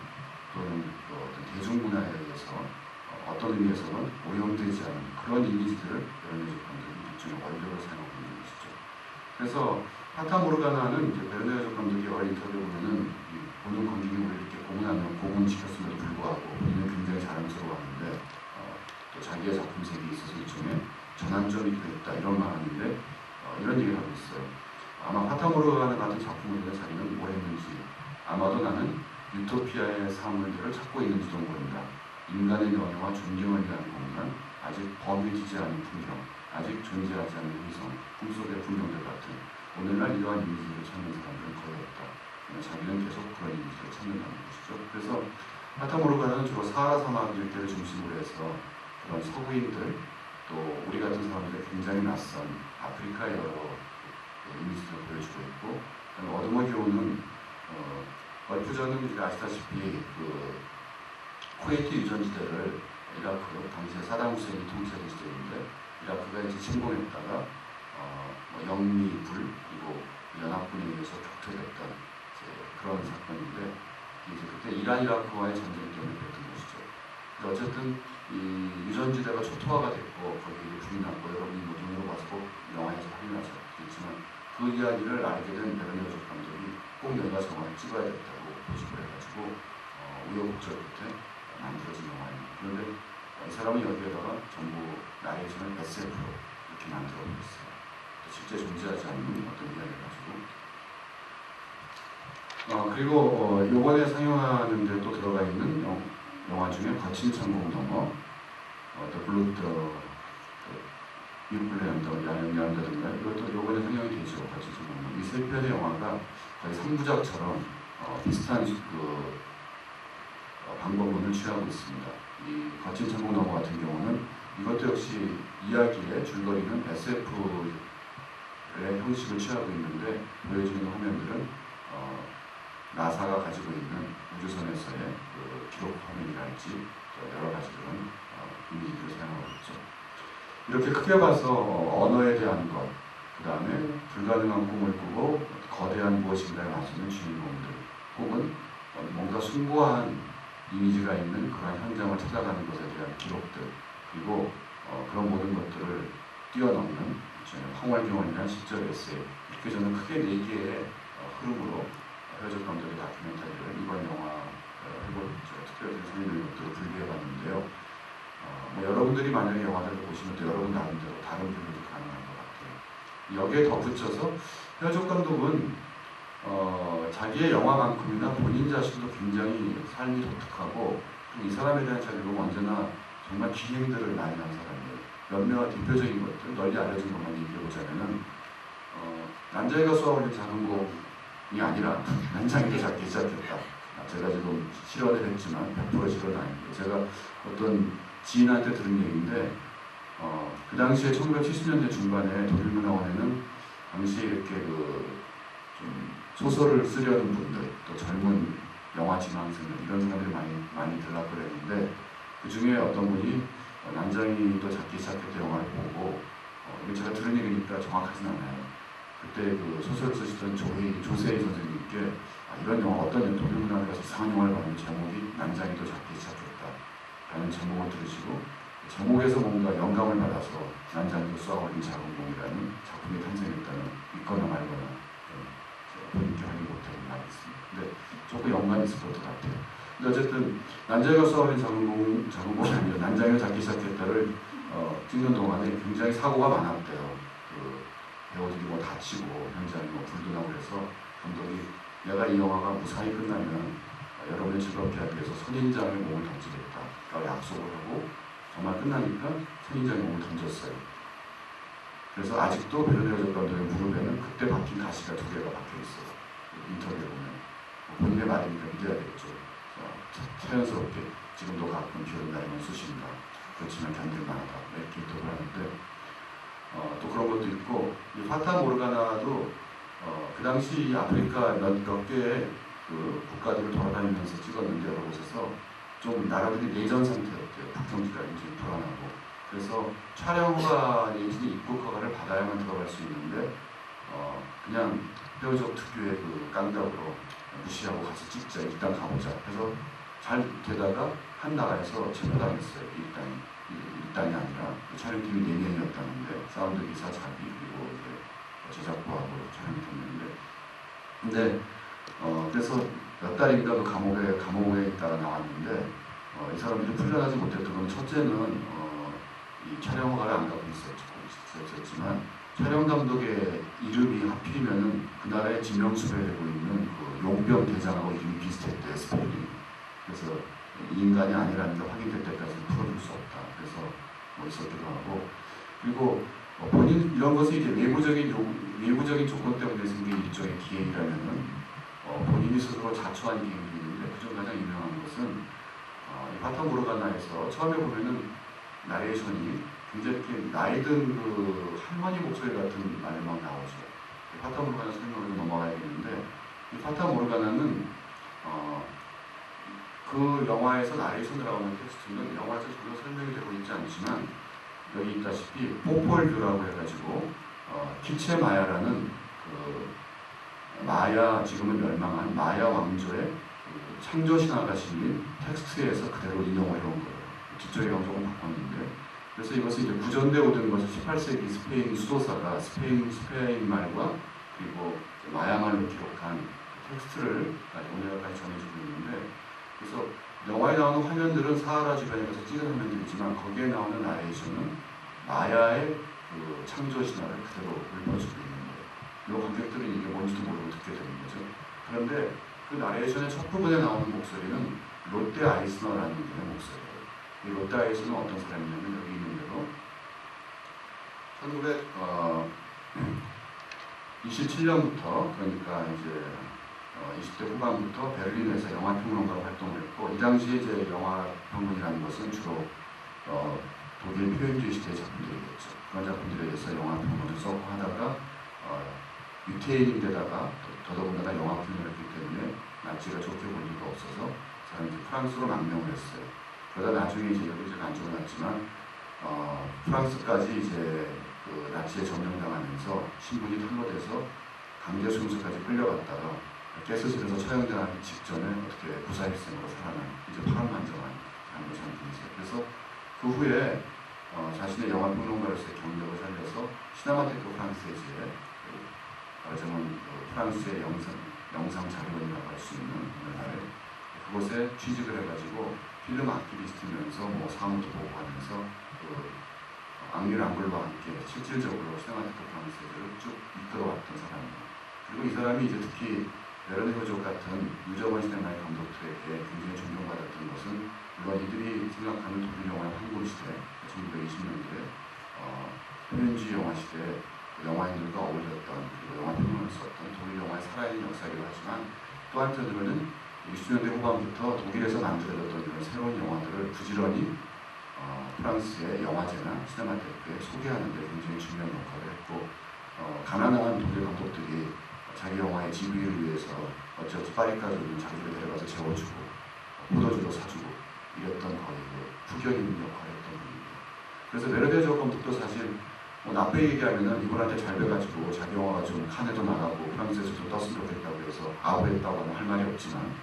또는 어떤 대중문화에 의해서 어떤 의미에서는 오염되지 않은 그런 이미지들을 베르네르족 감독이 일종의 원료로 사용하고 있는 것이죠. 그래서 파타모르가나는 베르네르족 감독이 여러 인터뷰 보면은 보는 관객이 우리 이렇게 고문하면 고문시켰음에도 불구하고 본인은 굉장히 자랑스러워하는데 또 자기의 작품 세계에 있어서 일종의 전환점이 됐다 이런 말하는데 이런 얘기를 하고 있어요. 아마 파타모르가나 같은 작품을 보면 자기는 뭘 했는지 아마도 나는 유토피아의 사물들을 찾고 있는지도 모른다. 인간의 명예와 존경을 위한 공간, 아직 범해지지 않은 풍경, 아직 존재하지 않은 행성, 꿈속의 풍경들 같은 오늘날 이러한 이미지를 찾는 사람들은 거의 없다. 자기는 계속 그런 이미지를 찾는다는 것이죠. 그래서 파타모르가나는 주로 사하라 사막 일대를 중심으로 해서 그런 서구인들 또 우리 같은 사람들의 굉장히 낯선 아프리카의 여러 이미지들을 보여주고 있고 어둠의 교훈은 얼핏 저는 우리가 아시다시피 쿠웨이트 유전지대를 이라크, 당시에 사담 후세인이 통치하던 시절인데 이라크가 이제 침공했다가 영미 불 그리고 연합군에 의해서 격퇴됐던 그런 사건인데 이제 그때 이란 이라크와의 전쟁 때문에 그랬던 것이죠. 근데 어쨌든 이 유전지대가 초토화가 됐고 거기에 불이 났고 여러분이 뭐 눈으로 봐서 꼭 영화에서 확인하셨겠지만 그 이야기를 알게 된 베르니어조 감독이 꼭 내가 영화를 찍어야겠다고 보직을 해가지고 우여곡절 끝에 만들어진 영화입니다. 그런데 이 사람은 여기에다가 전부 나레이션을 SF로 이렇게 만들어 버렸어요. 실제 존재하지 않는 어떤 이야기를 가지고 그리고 요번에 상영하는 데 또 들어가 있는 영화 중에 거친 천국 너머 The Blood 미국플레이언더 야영야영다든가 이것도 요번에 상영이 되죠. 거친 천국 너머 이 세 편의 영화가 거의 3부작처럼 비슷한 방법론을 취하고 있습니다. 이 거친 천국 너머 같은 경우는 이것도 역시 이야기의 줄거리는 SF의 형식을 취하고 있는데 보여주는 화면들은 나사가 가지고 있는 우주선에서의 그 기록 화면이랄지 여러 가지 그런 이미지들을 사용하고 있죠. 이렇게 크게 봐서 언어에 대한 것, 그 다음에 불가능한 꿈을 꾸고 거대한 무엇인가에 맞서는 주인공들, 혹은 뭔가 숭고한 이미지가 있는 그런 현장을 찾아가는 것에 대한 기록들, 그리고 그런 모든 것들을 뛰어넘는 황홀경원이라는 시적 에세이, 이렇게 저는 크게 4개의 흐름으로 헤어질 감독의 다큐멘터리를 이번 영화 특별히 선생님의 것들을 분리해봤는데요. 여러분들이 만약에 영화들을 보시면 또 여러분 나름대로 다른 분류도 가능한 것 같아요. 여기에 덧붙여서 헤어질 감독은 자기의 영화만큼이나 본인 자신도 굉장히 삶이 독특하고 이 사람에 대한 자료는 언제나 정말 기행들을 많이 한 사람이에요. 몇몇 대표적인 것들, 널리 알려진 것만 얘기해보자면은 난자이가 쏘아올린 작은 공이 아니라 난장이도 작게 시작했다. 제가 지금 실언을 했지만 100% 실언은 아닙니다. 제가 어떤 지인한테 들은 얘기인데 그 당시에 1970년대 중반에 독일문화원에는 당시에 이렇게 좀 소설을 쓰려는 분들, 또 젊은 영화 지망생들 이런 사람들이 많이 들락거렸는데 그 중에 어떤 분이 난장이도 작게 시작했던 영화를 보고 이거 제가 들은 얘기니까 정확하진 않아요. 그때 그 소설 쓰시던 조세희 선생님께 이런 영화 어떤 독일문화에서 이상한 영화를 봤는데 제목이 난장이도 작게 시작했다 라는 제목을 들으시고 제목에서 뭔가 영감을 받아서 난장이도 쏘아올린 작은 공이라는 작품이 탄생했다는 있거나 말거나 본인께 확인 못하는 말이 있습니다. 근데 조금 연관이 있을 것 같아요. 근데 어쨌든 난장이가 쏘아올린 작은 공이 아니라 난장이가 작기 시작했다를 찍는 동안에 굉장히 사고가 많았대요. 배우들이 뭐 다치고 현장에 뭐 불도 나고 그래서 감독이 내가 이 영화가 무사히 끝나면 여러분을 즐겁게 하기 위해서 선인장에 몸을 던지겠다 라고 약속을 하고 정말 끝나니까 선인장에 몸을 던졌어요. 그래서 아직도 베르니어조 감독의 무릎에는 그때 박힌 가시가 2개가 박혀 있어요. 인터뷰에 보면 본인의 말이니까 믿어야 되겠죠. 자연스럽게 지금도 가끔 비 오는 날이면 쑤신다. 그렇지만 견딜만하다. 이렇게 인터뷰를 하는데 또 그런 것도 있고 이 파타 모르가나도 그 당시 아프리카 몇 개의 그 국가들을 돌아다니면서 찍었는데 여러 곳에서 좀 나라들이 내전 상태였대요. 북경지가 이제 불안하고 그래서 촬영허가 내지 입국 허가를 받아야만 들어갈 수 있는데 그냥 헤어족 특유의 그 깡다구로 무시하고 가서 찍자 일단 가보자 해서 잘 되다가 한 나라에서 체포당했어요. 일당이 아니라 촬영팀이 4명이었다는데 사운드 기사 자기 그리고 이제 제작부하고 촬영팀인데 근데 그래서 몇 달인가 그 감옥에 있다가 나왔는데 이 사람들이 풀려나지 못했던 건 첫째는 이 촬영 허가를 안 갖고 있었지만 촬영 감독의 이름이 하필이면은 그 나라에 지명수배되고 있는 그 용병 대장하고 이름이 비슷했대요. 스펠링. 그래서 인간이 아니라는 게 확인될 때까지 풀어줄 수 없다. 그래서 뭐 있었기도 하고 그리고 본인 이런 것이 이제 외부적인 조건 때문에 생긴 일종의 기행이라면은 본인이 스스로 자초한 기행이 있는데 그중 가장 유명한 것은 이 파타 모르가나에서 처음에 보면은 나레이션이 굉장히 이렇게 나이든 그 할머니 목소리 같은 말이 막 나오죠. 파타 모르가나 설명으로 넘어가야겠는데 이 파타 모르가나는 그 영화에서 나레이션이라고 하는 텍스트는 영화에서 전혀 설명이 되고 있지 않지만 여기 있다시피 포폴뷰라고 해가지고 키체마야라는 그 마야 지금은 멸망한 마야 왕조의 그 창조 신화가 실린 텍스트에서 그대로 인용을 해온 거예요. 뒤쪽에 조금 바꿨는데 그래서 이것은 이제 구전되어 오던 것을 18세기 스페인 수도사가 스페인 말과 그리고 마야 말로 기록한 텍스트를 오늘까지 전해주고 있는데 그래서 영화에 나오는 화면들은 사하라 주변에 가서 찍은 화면들이지만 거기에 나오는 나레이션은 마야의 그 창조 신화를 그대로 읊어주고 있는 거예요. 이 관객들은 이게 뭔지도 모르고 듣게 되는 거죠. 그런데 그 나레이션의 첫 부분에 나오는 목소리는 롯데 아이스너라는 분의 목소리예요. 이 롯데 아이스너는 어떤 사람이냐면 여기 있는 대로 1927년부터 그러니까 이제 20대 후반부터 베를린에서 영화평론가로 활동을 했고 이 당시에 이제 영화평론이라는 것은 주로 독일 표현주의 시대의 작품들이겠죠. 그런 작품들에 대해서 영화평론을 써고 하다가 유태인인데다가 더더군다나 영화평론을 했기 때문에 나치가 좋게 볼 리가 없어서 사람이 프랑스로 망명을 했어요. 그러다 나중에 이제 여기 제가 안 적어놨지만 프랑스까지 이제 그 나치에 점령당하면서 신분이 탄로돼서 강제 순수까지 끌려갔다가 가스실에서 처형당하기 직전에 어떻게 부사일생으로 살아난 이제 파란만장한 분이세요. 그래서 그 후에 자신의 영화 평론가로서의 경력을 살려서 시네마테크 프랑스에지에 말하자면 프랑스의 영상 자료원이라고 할 수 있는 오늘날 그곳에 취직을 해가지고 필름 아키비스트면서 뭐 사무도 보고 하면서 앙리 랑글과 함께 실질적으로 시네마테크 프랑스를 쭉 이끌어왔던 사람이에요. 그리고 이 사람이 이제 특히 베르네 헤르조그 같은 유저번 시네마의 감독들에게 굉장히 존경받았던 것은 물론 이들이 생각하는 독일 영화의 황금 시대, 1920년대 표현주의 영화 시대 영화인들과 어울렸던 그리고 영화 평론을 썼던 독일 영화의 살아있는 역사이기도 하지만 또 한편으로는 60년대 후반부터 독일에서 만들어졌던 이런 새로운 영화들을 부지런히 프랑스의 영화제나 시네마테크에 소개하는 데 굉장히 중요한 역할을 했고 가난한 독일 감독들이 자기 영화의 지위를 위해서 어찌어찌 파리까지 오는 자기를 데려가서 재워주고 포도주도 사주고 이랬던 거의 후견 있는 역할을 했던 분입니다. 그래서 베르네 헤르조그 감독도 사실 나쁘게 얘기하면은 이분한테 잘 돼가지고 자기 영화가 좀 칸에도 나가고 프랑스에서도 떴으면 좋겠다고 해서 아우했다고 할 말이 없지만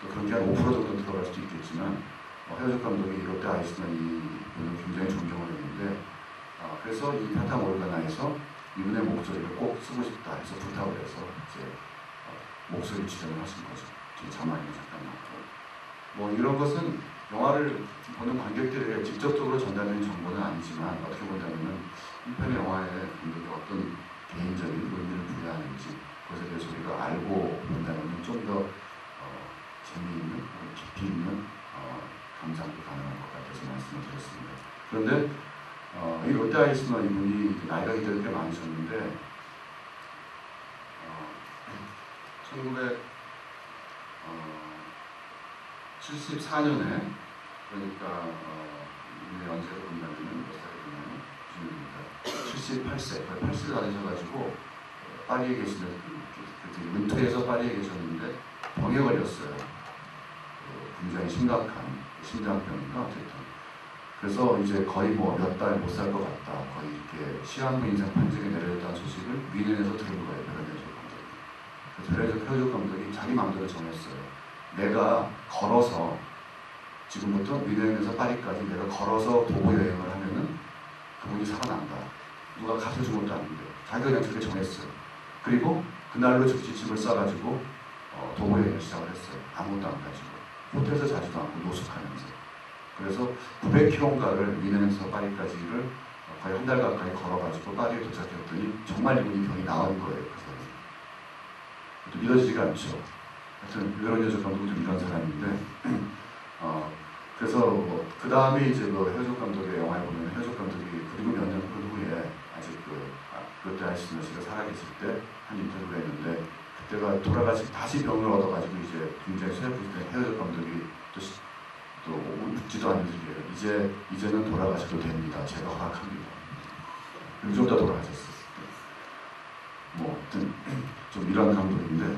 또 그런 게 한 5% 정도 들어갈 수도 있겠지만 헤르조그 감독이 롯데 아이스너 이분을 굉장히 존경을 했는데 그래서 이 파타 모르가나에서 이분의 목소리를 꼭 쓰고 싶다 해서 부탁을 해서 이제 목소리 출연을 하신 거죠. 뒤에 자막이 잠깐 나왔고 뭐 이런 것은 영화를 보는 관객들에게 직접적으로 전달되는 정보는 아니지만 어떻게 보자면은 이 편의 영화에 감독이 어떤 개인적인 의미를 부여하는지 그것에 대해서 우리가 알고 본다면 좀 더 재미있는 깊이 있는 감상도 가능할 것 같아서 말씀을 드렸습니다. 그런데 이 롯데 아이스너 이분이 나이가 이제 꽤 많으셨는데 1974년에 그러니까 우리 연세로 본다면 몇 살이 되나요? 78세, 거의 80세 다 되셔가지고 파리에 계시는 은퇴해서 파리에 계셨는데 병에 걸렸어요. 굉장히 심각한 심장병인가 어쨌든. 그래서 이제 거의 뭐 몇 달 못 살 것 같다. 거의 이렇게 시한부 인생 판정이 내려졌다는 소식을 미넨에서 들은 거예요. 베르네 헤르조그 감독이. 그래서 베르네 헤르조그 감독이 자기 마음대로 정했어요. 내가 걸어서 지금부터 미넨에서 파리까지 내가 걸어서 도보 여행을 하면은 그분이 살아난다. 누가 가서 준 것도 아닌데 자기가 그냥 그렇게 정했어요. 그리고 그날로 즉시집을 싸가지고 도보 여행을 시작을 했어요. 아무것도 안 가지고 호텔에서 자지도 않고 노숙하면서. 그래서 900km인가를 미넨에서 파리까지를 거의 한 달 가까이 걸어가지고 파리에 도착했더니 정말 이분이 병이 나은 거예요. 그 사람이. 또 믿어지지가 않죠. 하여튼 베르네 헤르조그 감독은 좀 이런 사람인데 그래서 그 다음에 이제 헤르조그 감독의 영화를 보면 헤르조그 감독이 그리고 몇 년 후에 아직 롯데 아이스너 씨가 살아계실 때 한 인터뷰를 했는데 그때가 돌아가시 다시 병을 얻어가지고 이제 굉장히 쇠약해질 때 헤르조그 감독이 또 웃지도 않는 소리예요. 이제는 돌아가셔도 됩니다. 제가 허락합니다. 좀 더 돌아가셨어요. 뭐 하여튼 좀 이런 감독인데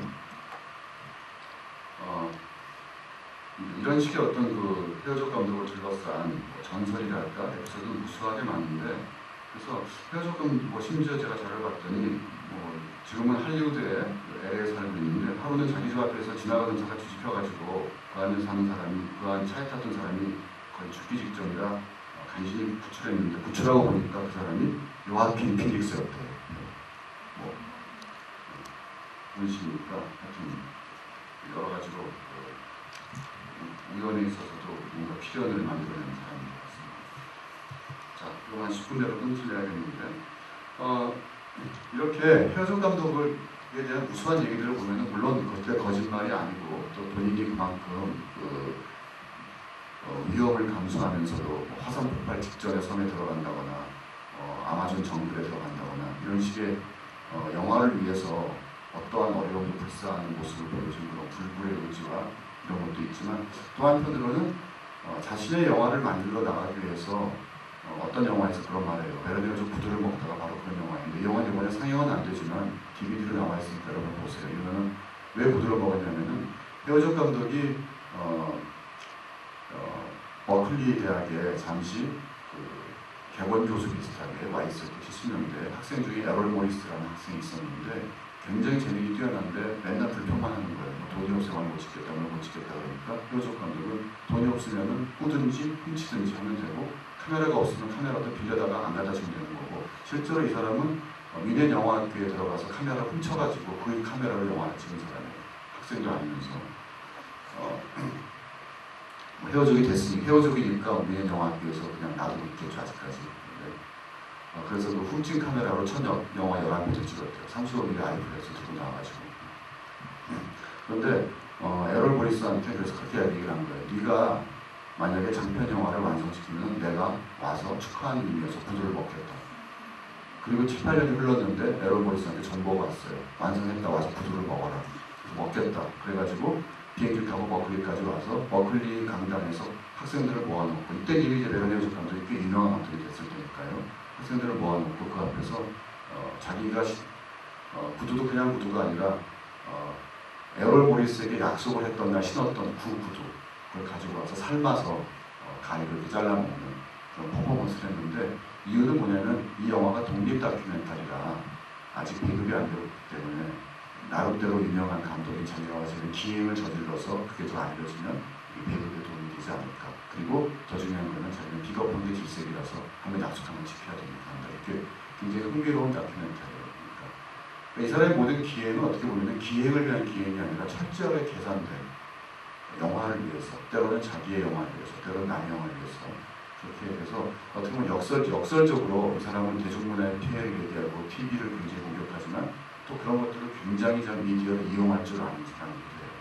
이런 이런 식의 어떤 그 헤어족 감독을 둘러싼 전설이랄까 에피소드는 무수하게 많은데, 그래서 헤어족 감독 심지어 제가 자료를 봤더니 지금은 할리우드에 LA에 살고 있는데 하루는 자기 집 앞에서 지나가던 차가 뒤집혀가지고 그 안에 사는 사람이, 그 안 차에 탔던 사람이 거의 죽기 직전이라 간신히 구출했는데, 구출하고 보니까 그 사람이 요아킨 피닉스였대요. 분이시니까 하여튼 여러 가지로 우연에 있어서도 뭔가 필연을 만들어내는 사람인 것 같습니다. 자, 그럼 한 10분 내로 끊으려야겠는데, 이렇게 헤어족 감독에 대한 무수한 얘기들을 보면은 물론 그것도 거짓말이 아니고 또 본인이 그만큼 위험을 감수하면서도 화산 폭발 직전에 섬에 들어간다거나 아마존 정글에 들어간다거나 이런 식의 영화를 위해서 어떠한 어려움도 불사하는 모습을 보여준 그런 불굴의 의지와 이런 것도 있지만, 또 한편으로는 자신의 영화를 만들어 나가기 위해서 어떤 영화에서 그런 말을 해요. 베르니어즈 구두를 먹다가 바로 그런 영화인데, 이 영화는 이번에 상영은 안 되지만 DVD로 나와 있으니까 여러분 보세요. 이거는 왜 구두를 먹었냐면은 헤어족 감독이 버클리 대학에 잠시 개원 교수 비슷하게 와 있을 때 70년대 학생 중에 에롤 모리스라는 학생이 있었는데, 굉장히 재능이 뛰어난데 맨날 불평만 하는 거예요. 돈이 없으면 못 찍겠다, 못 찍겠다 그러니까 헤어족 감독은 돈이 없으면은 꾸든지 훔치든지 하면 되고, 카메라가 없으면 카메라도 빌려다가 안 갖다 주면 되는 거고, 실제로 이 사람은 미넨 영화학교에 들어가서 카메라를 훔쳐가지고 그 카메라로 영화를 찍은 사람이에요. 학생도 아니면서. 헤어족이 됐으니 헤어족이니까 미넨 영화학교에서 그냥 놔두고 있겠죠, 아직까지. 그래서 그 훔친 카메라로 첫 영화 11편을 찍었대요. 35mm 아이플에서 들고 나와가지고. 그런데 에롤 모리스한테 그래서 그렇게 얘기를 한 거예요. 네가 만약에 장편 영화를 완성시키면 내가 와서 축하하는 의미에서 구두를 먹겠다. 그리고 7, 8년이 흘렀는데 에롤 모리스한테 정보가 왔어요. 완성했다, 와서 구두를 먹어라. 먹겠다. 그래가지고 비행기 타고 버클리까지 와서 버클리 강당에서 학생들을 모아놓고, 이때 이미 이제 베르니어즈 감독이 꽤 유명한 감독이 됐을 테니까요. 학생들을 모아놓고 그 앞에서 자기가 구두도 그냥 구두가 아니라 에롤 모리스에게 약속을 했던 날 신었던 그 구두, 그걸 가지고 와서 삶아서 가위를 잘라먹는 그런 퍼포먼스를 했는데, 이유는 뭐냐면 이 영화가 독립 다큐멘터리라 아직 배급이 안 되었기 때문에 나름대로 유명한 감독인 자기가 와서 기행을 저질러서 그게 더 알려지면 이 배급에 도움이 되지 않을까. 그리고 더 중요한 거는 자기는 비겁한 게 질색이라서 한번 약속하면 지켜야 됩니다. 이렇게 굉장히 흥미로운 다큐멘터리예요. 그러니까 이 사람의 모든 기행은 어떻게 보면 기행을 위한 기행이 아니라 철저하게 계산된 영화를 위해서, 때로는 자기의 영화를 위해서, 때로는 남의 영화를 위해서, 그렇게 해서 어떻게 보면 역설적으로 이 사람은 대중문화의 피해를 얘기하고 TV를 굉장히 공격하지만 또 그런 것들을 굉장히 잘 미디어를 이용할 줄 아는 사람이 돼요.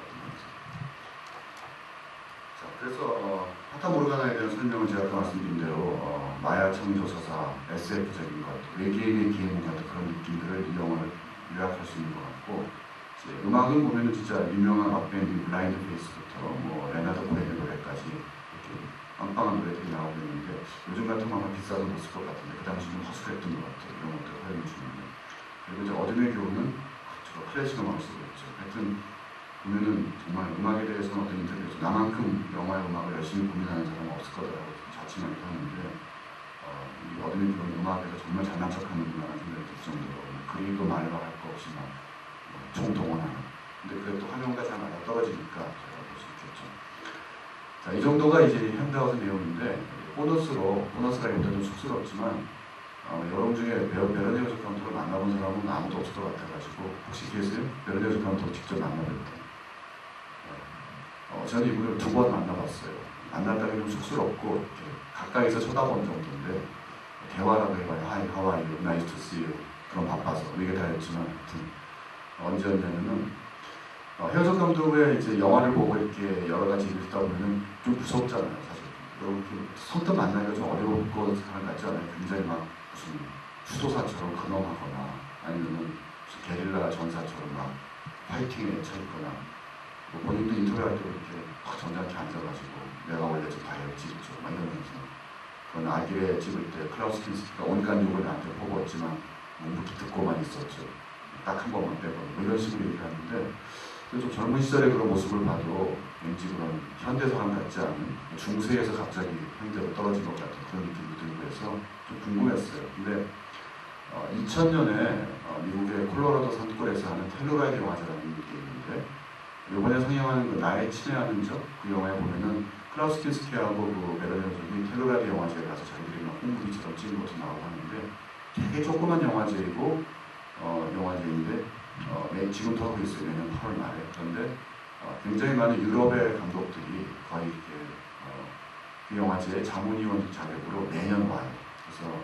자, 그래서 파타 모르가나에 대한 설명은 제가 아까 말씀드린 대로 마야 청조서사, SF적인 것, 외계인의 기행 같은 그런 느낌들을 이 영화를 요약할 수 있는 것 같고, 음악은 보면은 진짜 유명한 락밴드 블라인드 페이스부터 레나드 코헨의 노래까지 이렇게 빵빵한 노래들이 나오고 있는데, 요즘 같으면 아마 비싸서 못 쓸 것 같은데 그 당시는 허술했던 것 같아요. 이런 것들을 활용해 주는데, 그리고 이제 어둠의 교훈은 클래식 음악을 쓰고 있죠. 하여튼 보면은 정말 음악에 대해서는 어떤 인터뷰에서 나만큼 영화의 음악을 열심히 고민하는 사람은 없을 거라고 자칭하기도 하는데, 이 어둠의 교훈 음악에서 정말 잘난 척하는구나라는 생각이 들 정도로 그림도 말로 할 거 없이 막 총동원하는. 근데 그게 또 화면과 잘 맞아 떨어지니까 제가 볼 수 있겠죠. 자, 이 정도가 이제 현대화의 내용인데, 보너스가 일단 좀 쑥스럽지만 여러분 중에 베르니어즈 감독을 만나본 사람은 아무도 없을 것 같아가지고, 혹시 계세요? 베르니어즈 감독을 직접 만나봤다. 저는 이분을 2번 만나봤어요. 만났다기 좀 쑥스럽고 이렇게 가까이서 쳐다본 정도인데, 대화라고 해봐요. Hi, how are you? Nice to see you. 그럼 바빠서 이게 다였지만, 언제였냐면은 헤어족 감독의 이제 영화를 보고 이렇게 여러 가지 얘기를 듣다 보면은 좀 무섭잖아요, 사실. 여러분 선뜻 만나기가 좀 어려울 것 같지 않아요? 굉장히 막 무슨 수도사처럼 근엄하거나 아니면은 게릴라 전사처럼 막 파이팅에 차있거나, 본인도 인터뷰할 때 이렇게 확 점잖게 앉아가지고 내가 원래 좀 다이어트 찍었죠 막 이러면서, 그런 아기레 찍을 때 클라우스 킨스키가 온갖 욕을 나한테 퍼부었지만 묵묵히 듣고만 있었죠. 딱 한 번만 빼고 이런 식으로 얘기하는데, 좀 젊은 시절의 그런 모습을 봐도 왠지 그런 현대 사람 같지 않은 중세에서 갑자기 현대로 떨어진 것 같은 그런 느낌이 들고 해서 좀 궁금했어요. 근데 2000년에 미국의 콜로라도 산골에서 하는 텔루라이드 영화제라는 게 있는데 이번에 상영하는 그 나의 친애하는 적 그 영화에 보면은 클라우스 킨스키하고 그 베르네 헤르조그이 텔루라이드 영화제에 가서 자기들이 막 홍보기처럼 찍은 것도 나오고 하는데 되게 조그만 영화제이고 영화제인데 지금도 하고 있어요. 내년 8월 말에. 그런데 굉장히 많은 유럽의 감독들이 거의 이렇게 그 영화제의 자문위원 자격으로 매년 와요. 그래서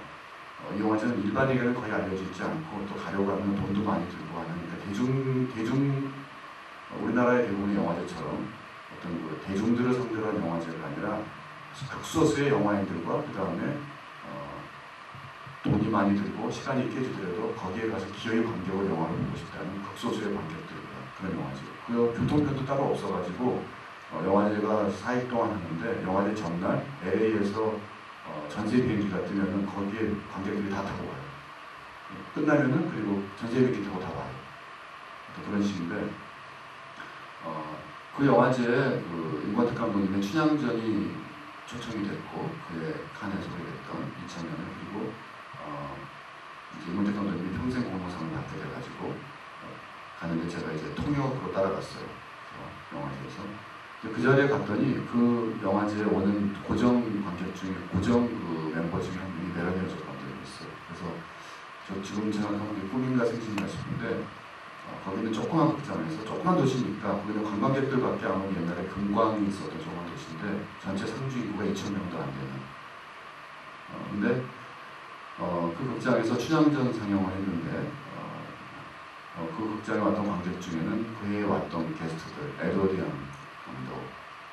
이 영화제는 일반에게는 거의 알려지지 않고 또 가려고 하면 돈도 많이 들고 하는 그러니까 우리나라의 대부분의 영화제처럼 어떤 그 대중들을 상대로 한 영화제가 아니라 극소수의 영화인들과 그 다음에 돈이 많이 들고 시간이 있게 주더라도 거기에 가서 기어이 관객을 영화를 보고 싶다는 극소수의 관객들이다. 그런 영화제. 그 교통편도 따로 없어가지고 영화제가 4일 동안 하는데 영화제 전날 LA에서 전세 비행기가 뜨면은 거기에 관객들이 다 타고 와요. 끝나면은 그리고 전세 비행기 타고 다 와요. 또 그런 식인데 그 영화제에 그 임권택 감독님의 춘향전이 초청이 됐고 그의 칸에서 소개됐던 2000년에 그리고 이제 임권택 감독님이 평생 공로상을 받게 돼가지고 가는데 제가 이제 통역으로 따라갔어요. 영화제에서. 그 자리에 갔더니 그 영화제에 오는 고정 관객 중에 고정 그 멤버 중에 한 명이 베르네 헤르조그 감독이었어요. 그래서 저 지금 생각하면 이게 꿈인가 생신인가 싶은데 거기는 조그만 극장에서 조그만 도시니까 거기는 관광객들밖에 안 오는 옛날에 금광이 있었던 조그만 도시인데 전체 상주 인구가 2,000명도 안 되는 근데 그 극장에서 춘향전 상영을 했는데 그 극장에 왔던 관객 중에는 그해 왔던 게스트들 에드워드 양 감독,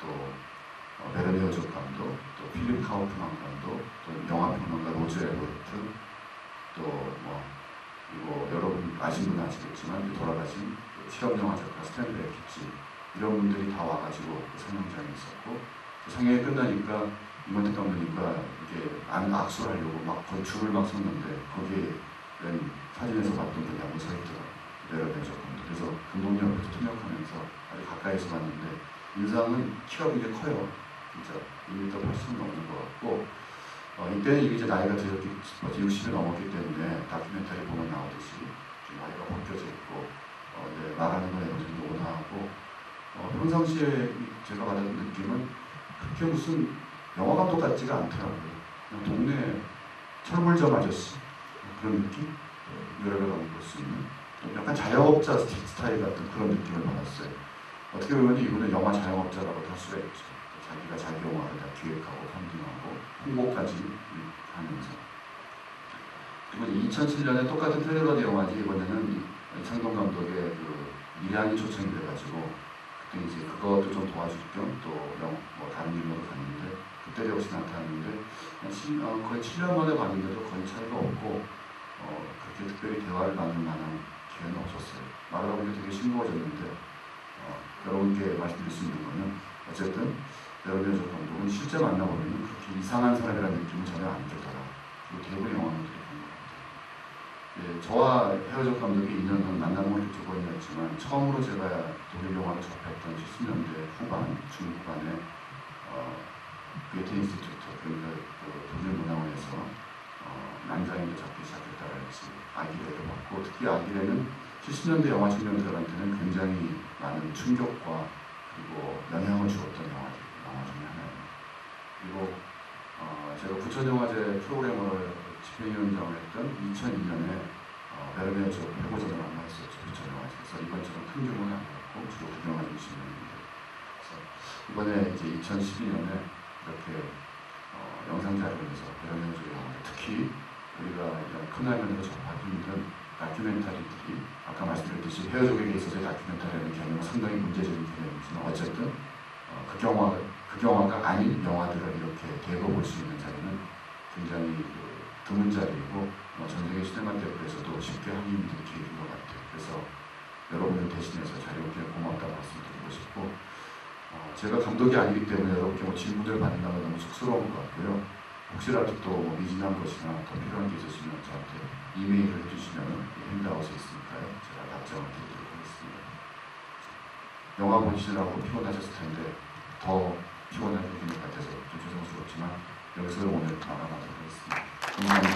또 베르네 헤르조그 감독, 또 필립 카우프만 감독, 또 영화평론가 로즈 에버트, 또 그리고 여러분 아신 분은 아시겠지만 돌아가신 실험영화 작가 스탠리 에키치 이런 분들이 다 와가지고 그 상영장에 있었고 그 상영이 끝나니까 임권택 감독님과 이게 악수를 하려고 막 거의 줄을 막 섰는데 거기에 맨 사진에서 봤던 분이 한분 서 있더라고요. 베르네 헤르조그 감독. 그래서 감독님 옆에서 통역하면서 아주 가까이서 봤는데 인상은 키가 굉장히 커요. 진짜 2m 80 넘는 것 같고 이때는 이제 나이가 들었기 60이 넘었기 때문에 다큐멘터리 보면 나오듯이 좀 나이가 벗겨져 있고 이제 말하는 거에 좀 온화하고 평상시에 제가 받은 느낌은 그렇게 무슨 영화 감독 같지가 않더라고요. 그냥 동네 철물점 아저씨 그런 느낌? 여러 가지 볼 수 있는 약간 자영업자 스타일 같은 그런 느낌을 받았어요. 어떻게 보면 이분은 영화 자영업자라고 할 수가 있죠. 자기가 자기 영화를 다 기획하고 펀딩하고 홍보까지 하면서 그리고 2007년에 똑같은 텔레라드 영화지 이번에는 이창동 감독의 그 밀양이 초청이 돼가지고 그때 이제 그것도 좀 도와줄 겸 또 다른 일로도 갔는데 그때 역시 나타났는데 거의 7년 만에 봤는데도 거의 차이가 없고 그렇게 특별히 대화를 나눌 만한 기회는 없었어요. 말하다 보니까 되게 싱거워졌는데 여러분께 말씀드릴 수 있는 거는 어쨌든 베르네 헤르조그 감독은 실제 만나보면 그렇게 이상한 사람이라는 느낌은 전혀 안 들더라. 그리고 대부분의 영화들이 그런 것 같아요. 예, 저와 헤르조그 감독이 인연은 만남은 두 번이었지만 처음으로 제가 독일 영화를 접했던 70년대 후반, 중후반에 게테 인스티튜트 그러니까 그 독일 문화원에서 난장인도 잡기 시작했다고 할지 아기레를 봤고 특히 아기레는 70년대 영화 청년들한테는 굉장히 많은 충격과 그리고 영향을 주었던 영화 중에 하나예요. 그리고 제가 부천영화제 프로그래머를 집행위원장을 했던 2002년에 베르네 헤르조그 회고전을 한번 했었죠. 부천영화제에서 이번처럼 큰 규모는 아니었고 주로 구경화 중심이었는데 그래서 이번에 이제 2012년에 이렇게 영상 자료에서 베르네 헤르조그 영화 특히 우리가 이런 큰 화면으로 접하기 힘든 다큐멘터리들이 아까 말씀드렸듯이 헤어족에게 있어서의 다큐멘터리라는 개념은 상당히 문제적인 개념이지만 어쨌든 그 영화가 아닌 영화들을 이렇게 대거 볼 수 있는 자리는 굉장히 드문 자리이고 전쟁의 시네마테크에서도 쉽게 하기 힘든 기회인 것 같아요. 그래서 여러분을 대신해서 자리오게 고맙다고 말씀드리고 싶고 제가 감독이 아니기 때문에 여러분께 질문을 받는다는 건 너무 쑥스러운 것 같고요. 혹시라도 또 미진한 것이나 더 필요한 게 있으시면 저한테 이메일을 해주시면 핸드아웃에 있으니까요. 제가 답장을 드리도록 하겠습니다. 영화 보시느라고 피곤하셨을 텐데 더 피곤하실 것 같아서 좀 죄송스럽지만 여기서 오늘 마감하도록 하겠습니다. 감사합니다.